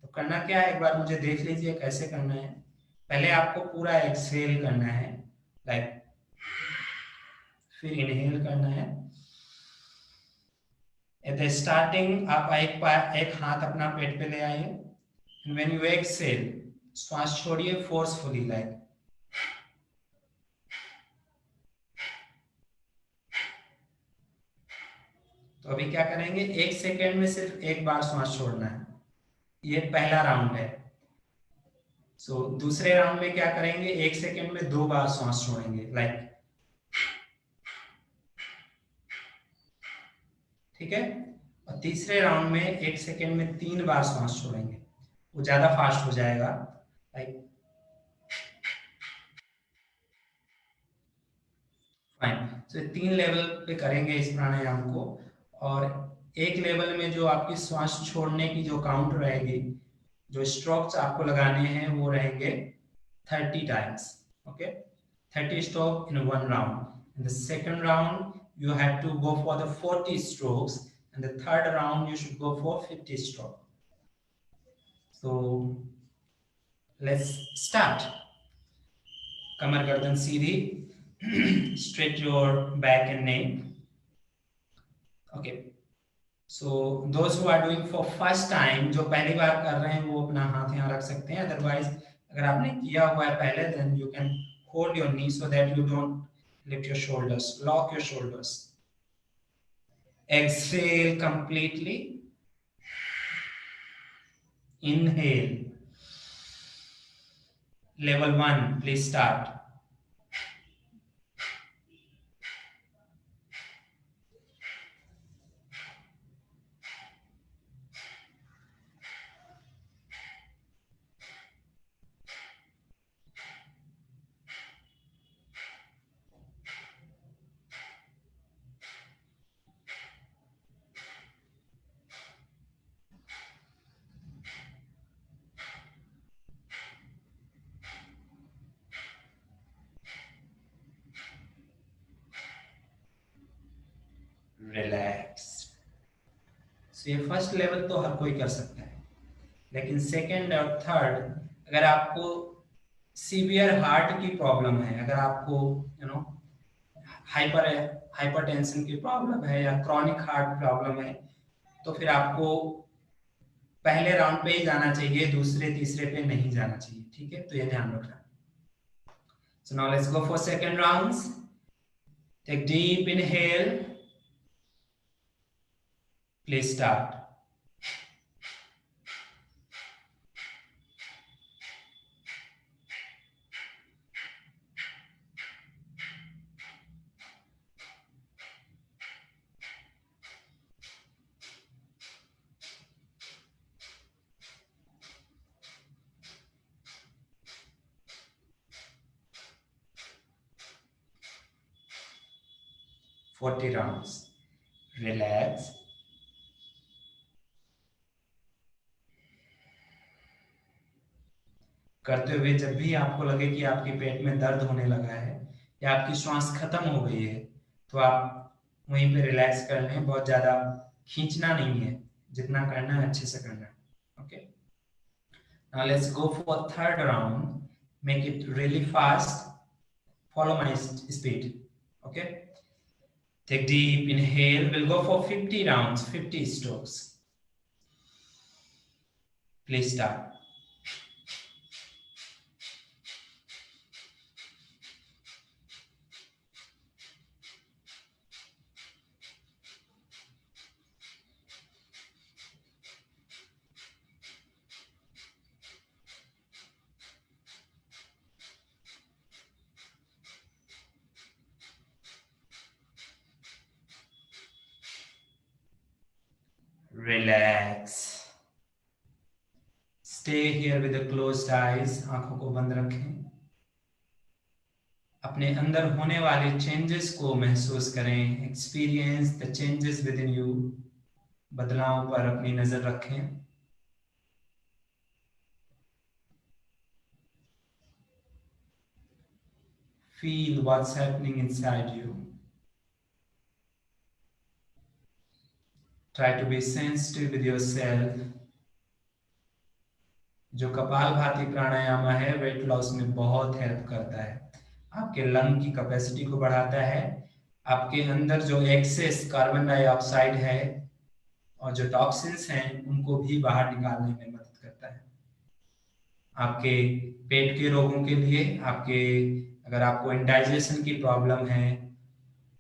तो करना क्या है, एक बार मुझे देख लीजिए कैसे करना है. पहले आपको पूरा एक्सहेल करना है, लाइक, फिर इनहेल करना है. एट द स्टार्टिंग आप एक हाथ अपना पेट पे ले आइए. एंड व्हेन यू एक्सहेल, श्वास छोड़िए फोर्सफुली, लाइक. तो अभी क्या करेंगे, 1 सेकेंड में सिर्फ एक बार श्वास छोड़ना है. ये पहला राउंड है. सो दूसरे राउंड में क्या करेंगे, 1 सेकेंड में 2 बार श्वास छोड़ेंगे, लाइक. ठीक है. और तीसरे राउंड में 1 सेकेंड में 3 बार श्वास छोड़ेंगे. वो ज्यादा फास्ट हो जाएगा, लाइक. फाइन. तो 3 लेवल पे करेंगे इस प्राणायाम को. और एक लेवल में जो आपकी श्वास छोड़ने की जो काउंट रहेगी, जो स्ट्रोक्स आपको लगाने हैं, वो रहेंगे 30 times. Okay, 30 stroke in 1 round. In the second round you have to go for the 40 strokes, and the third round you should go for 50 stroke. So let's start. कमर गर्दन सीधी. Stretch your back and neck. Okay, so those who are doing for first time, जो पहली बार कर रहे हैं, वो अपना हाथ यहाँ रख सकते हैं. Otherwise अगर आपने किया हुआ है पहले, then you can hold your knee so that you don't lift your shoulders. Lock your shoulders. Exhale completely. Inhale. Level 1, please start. Relax. ये फर्स्ट लेवल तो हर कोई कर सकता है, लेकिन सेकंड और थर्ड, अगर आपको सीवियर हार्ट की प्रॉब्लम है, अगर आपको हाइपरटेंशन की प्रॉब्लम है या क्रॉनिक हार्ट प्रॉब्लम है, तो फिर आपको पहले राउंड पे ही जाना चाहिए, दूसरे तीसरे पे नहीं जाना चाहिए. ठीक है, तो ये ध्यान रखना. So now let's go for second rounds. Take deep inhale. Please start. Forty rounds. Relax. करते हुए जब भी आपको लगे कि आपके पेट में दर्द होने लगा है या आपकी श्वास खत्म हो गई है, तो आप वहीं पे रिलैक्स कर लें, बहुत ज्यादा खींचना नहीं है, जितना करना है अच्छे से करना है. Okay, now let's go for third round. Make it really fast, follow my speed. Okay, take deep inhale. We'll go for 50 rounds, 50 strokes. Please start. Relax. Stay here with the closed eyes. आंखों को बंद रखें. अपने अंदर होने वाले changes को महसूस करें. Experience the changes with in you. बदलाव पर अपनी नजर रखें. Feel what's happening inside you. Try to be sensitive with yourself. जो कपालभाति प्राणायाम है वेट लॉस में बहुत हेल्प करता है. आपके लंग की कैपेसिटी को बढ़ाता है. आपके अंदर जो एक्सेस कार्बन डाइऑक्साइड है और जो टॉक्सिन्स हैं उनको भी बाहर निकालने में मदद करता है. आपके पेट के रोगों के लिए, आपके अगर आपको इंडाइजेशन की प्रॉब्लम है,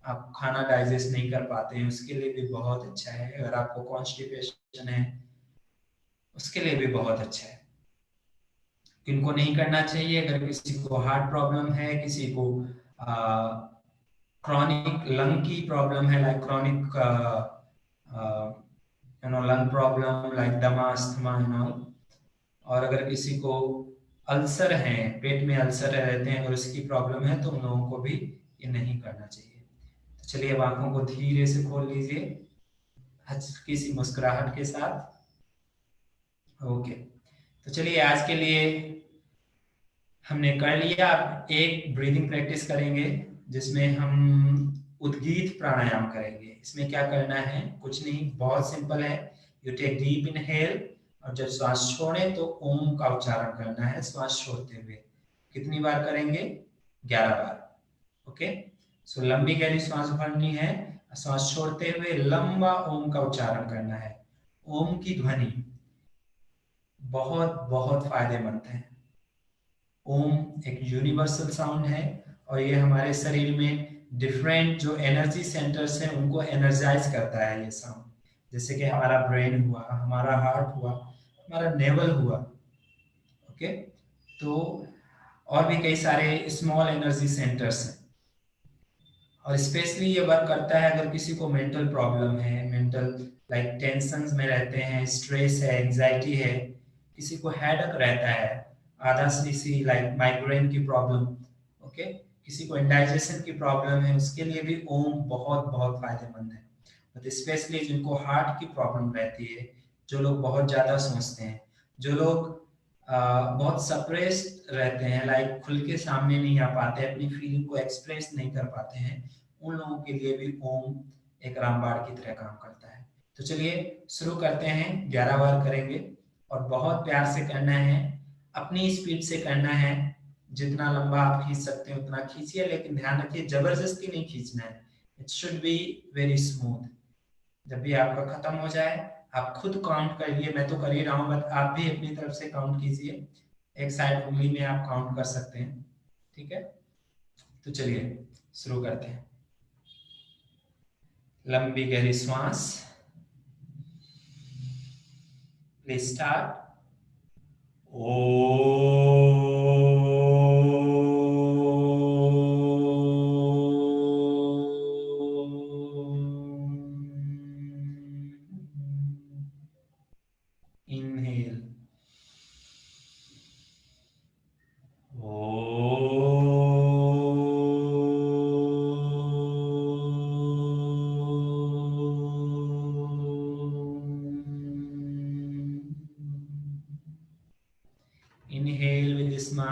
आप खाना डाइजेस्ट नहीं कर पाते हैं, उसके लिए भी बहुत अच्छा है. अगर आपको कॉन्स्टिपेशन है उसके लिए भी बहुत अच्छा है. किनको नहीं करना चाहिए? अगर किसी को हार्ट प्रॉब्लम है, किसी को क्रॉनिक लंग की प्रॉब्लम है, like chronic lung problem like दमा, अस्थमा एंड ऑल. और अगर किसी को अल्सर है, पेट में अल्सर रहते हैं और उसकी प्रॉब्लम है, तो उन लोगों को भी ये नहीं करना चाहिए. तो चलिए अब आंखों को धीरे से खोल लीजिए, हल्की सी मुस्कुराहट के साथ. ओके, तो चलिए आज के लिए हमने कर लिया. अब एक ब्रीदिंग प्रैक्टिस करेंगे जिसमें हम उद्गीत प्राणायाम करेंगे. इसमें क्या करना है? कुछ नहीं, बहुत सिंपल है. यू टेक डीप इनहेल और जब श्वास छोड़ें तो ओम का उच्चारण करना है श्वास छोड़ते हुए. कितनी बार करेंगे? 11 बार. ओके, सो लंबी गहरी श्वास भरनी है, श्वास छोड़ते हुए लंबा ओम का उच्चारण करना है. ओम की ध्वनि बहुत बहुत फायदेमंद है. ओम एक यूनिवर्सल साउंड है और ये हमारे शरीर में डिफरेंट जो एनर्जी सेंटर्स हैं उनको एनर्जाइज करता है ये साउंड. जैसे कि हमारा ब्रेन हुआ, हमारा हार्ट हुआ, हमारा नेवल हुआ. ओके, तो और भी कई सारे स्मॉल एनर्जी सेंटर्स हैं. और स्पेशली ये वर्क करता है अगर किसी को मेंटल प्रॉब्लम है, मेंटल लाइक टेंशंस में रहते हैं, स्ट्रेस है, एंजाइटी है, किसी को हेडेक रहता है, आधा सी लाइक माइग्रेन की प्रॉब्लम. ओके, किसी को इंडाइजेशन की प्रॉब्लम है, उसके लिए भी ओम बहुत बहुत फायदेमंद है. बट स्पेशली जिनको हार्ट की प्रॉब्लम रहती है, जो लोग बहुत ज्यादा सोचते हैं, जो लोग बहुत सप्रेस्ड रहते हैं, लाइक खुल के सामने नहीं आ पाते, अपनी फीलिंग को एक्सप्रेस नहीं कर पाते हैं, उन लोगों के लिए भी ओम एक रामबाण की तरह काम करता है. तो चलिए शुरू करते हैं. 11 बार करेंगे और बहुत प्यार से करना है, अपनी स्पीड से करना है. जितना लंबा आप खींच सकते हैं उतना खींचिए, लेकिन ध्यान रखिए जबरदस्ती नहीं खींचना है. It should be very smooth. जब भी आपका खत्म हो जाए आप खुद काउंट करिए. मैं तो कर ही रहा हूं, बट आप भी अपनी तरफ से काउंट कीजिए. एक साइड उंगली में आप काउंट कर सकते हैं. ठीक है, तो चलिए शुरू करते हैं. लंबी गहरी श्वास. Please start. Inhale. Inhale with a smile.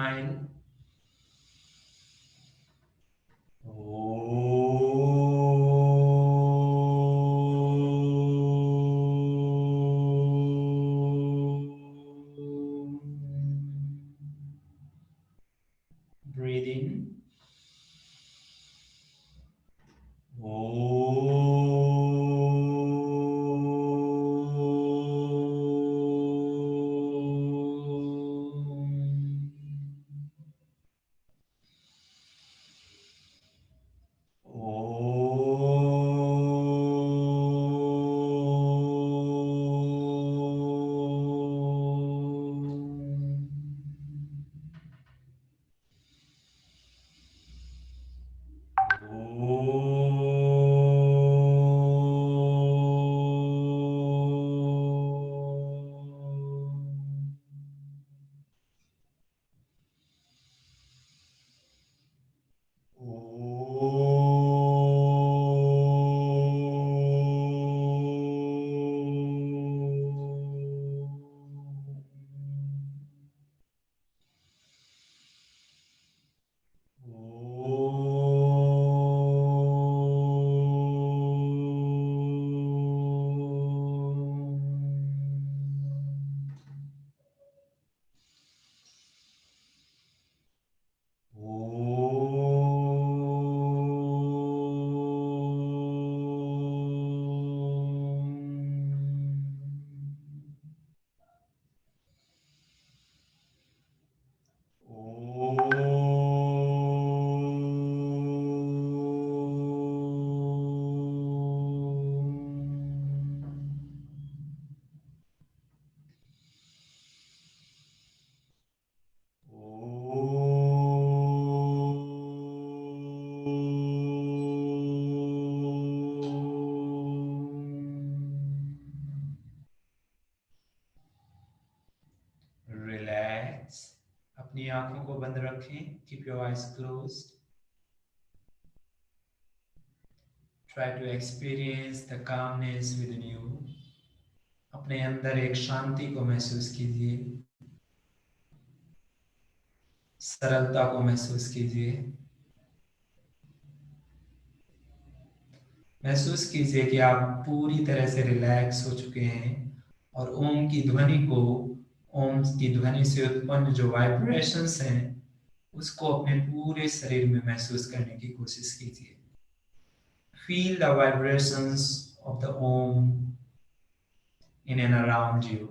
Relax. अपनी आंखों को बंद रखें. Keep your eyes closed. Try to experience the calmness within you. अपने अंदर एक शांति को महसूस कीजिए. सरलता को महसूस कीजिए. महसूस कीजिए कि आप पूरी तरह से रिलैक्स हो चुके हैं और ओम की ध्वनि से उत्पन्न जो वाइब्रेशंस हैं उसको अपने पूरे शरीर में महसूस करने की कोशिश कीजिए. Feel the vibrations of the Om in and around you.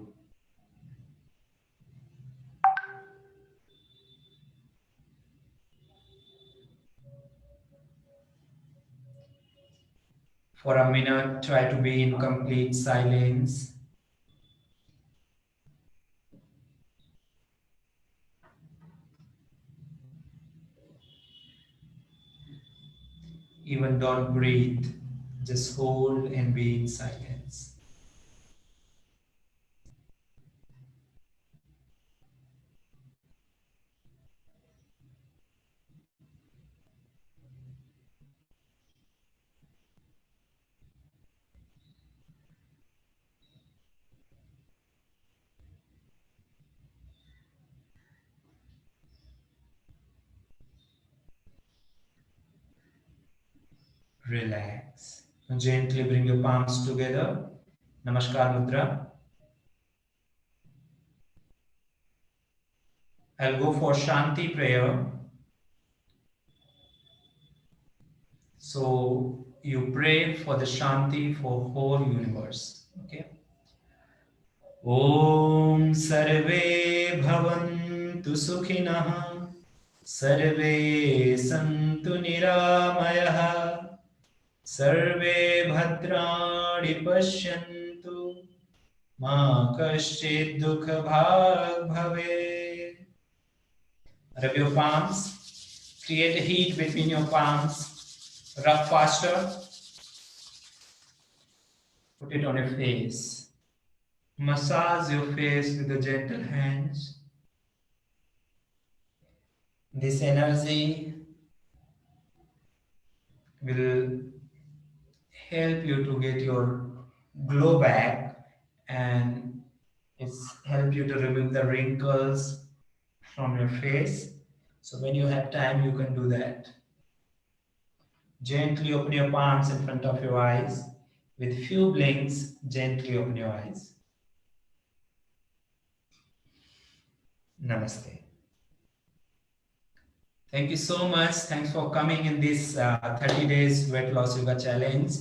For a minute, try to be in complete silence. Even don't breathe, just hold and be in silence. Relax. Gently bring your palms together. Namaskar Mudra. I'll go for Shanti prayer. So you pray for the Shanti for whole universe. Okay. Om Sarve Bhavantu Sukhinah Sarve Santu Niramayah Sarve Bhadrani Pashyantu Ma Kaschid Dukha Bhag Bhave. Rub your palms. Create a heat between your palms. Rub faster. Put it on your face. Massage your face with the gentle hands. This energy will help you to get your glow back, and it's help you to remove the wrinkles from your face. So when you have time, you can do that. Gently open your palms in front of your eyes. With few blinks, gently open your eyes. Namaste. Thank you so much. Thanks for coming in this 30 days weight loss yoga challenge.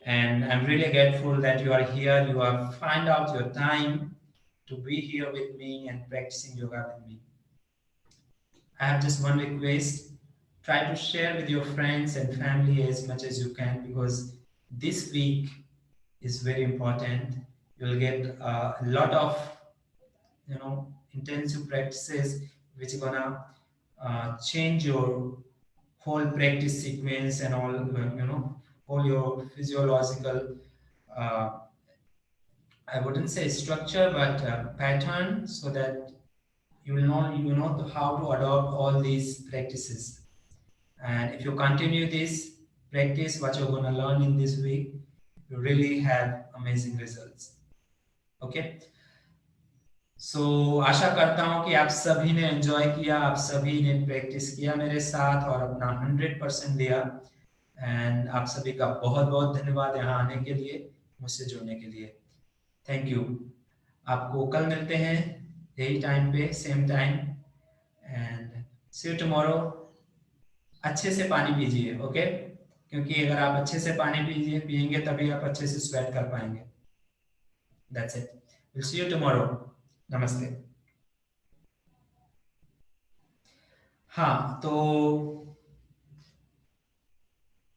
And I'm really grateful that you are here. You have found out your time to be here with me and practicing yoga with me. I have just one request. Try to share with your friends and family as much as you can, because this week is very important. You'll get a lot of intensive practices which are gonna change your whole practice sequence and all, all your physiological, uh, I wouldn't say structure, but pattern, so that you know how to adopt all these practices. And if you continue this practice, what you're going to learn in this week, you really have amazing results. Okay. सो आशा करता हूं कि आप सभी ने enjoy किया, आप सभी ने प्रैक्टिस किया मेरे साथ और अपना 100% दिया। एंड आप सभी का बहुत बहुत धन्यवाद यहाँ आने के लिए, मुझसे जुड़ने के लिए। Thank you. आपको कल मिलते हैं यही टाइम पे, same time, and see you tomorrow. अच्छे से पानी पीजिए, ओके? क्योंकि अगर आप अच्छे से पानी पिएंगे तभी आप अच्छे से स्वेट कर पाएंगे। That's it. Will see you tomorrow. नमस्ते। हाँ, तो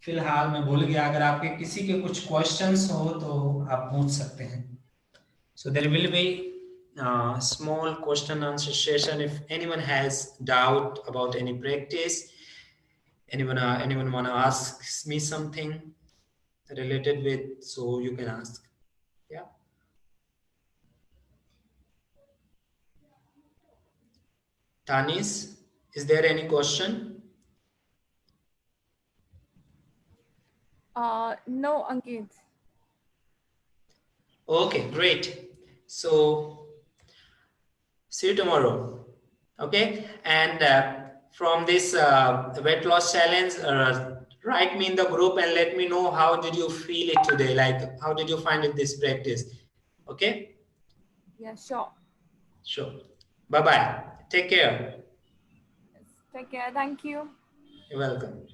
फिलहाल मैं भूल गया, अगर आपके किसी के कुछ क्वेश्चंस हो तो आप पूछ सकते हैं। So there will be a small question answer session. If anyone has doubt about any practice, anyone want to ask me something related with, so you can ask. Yeah. Tanis, is there any question? No, Ankit. Okay, great. So see you tomorrow. Okay, and from this weight loss challenge, write me in the group and let me know how did you feel it today, like how did you find it, this practice. Okay. Yeah, sure. Sure. Bye bye. Take care. Take care. Thank you. You're welcome.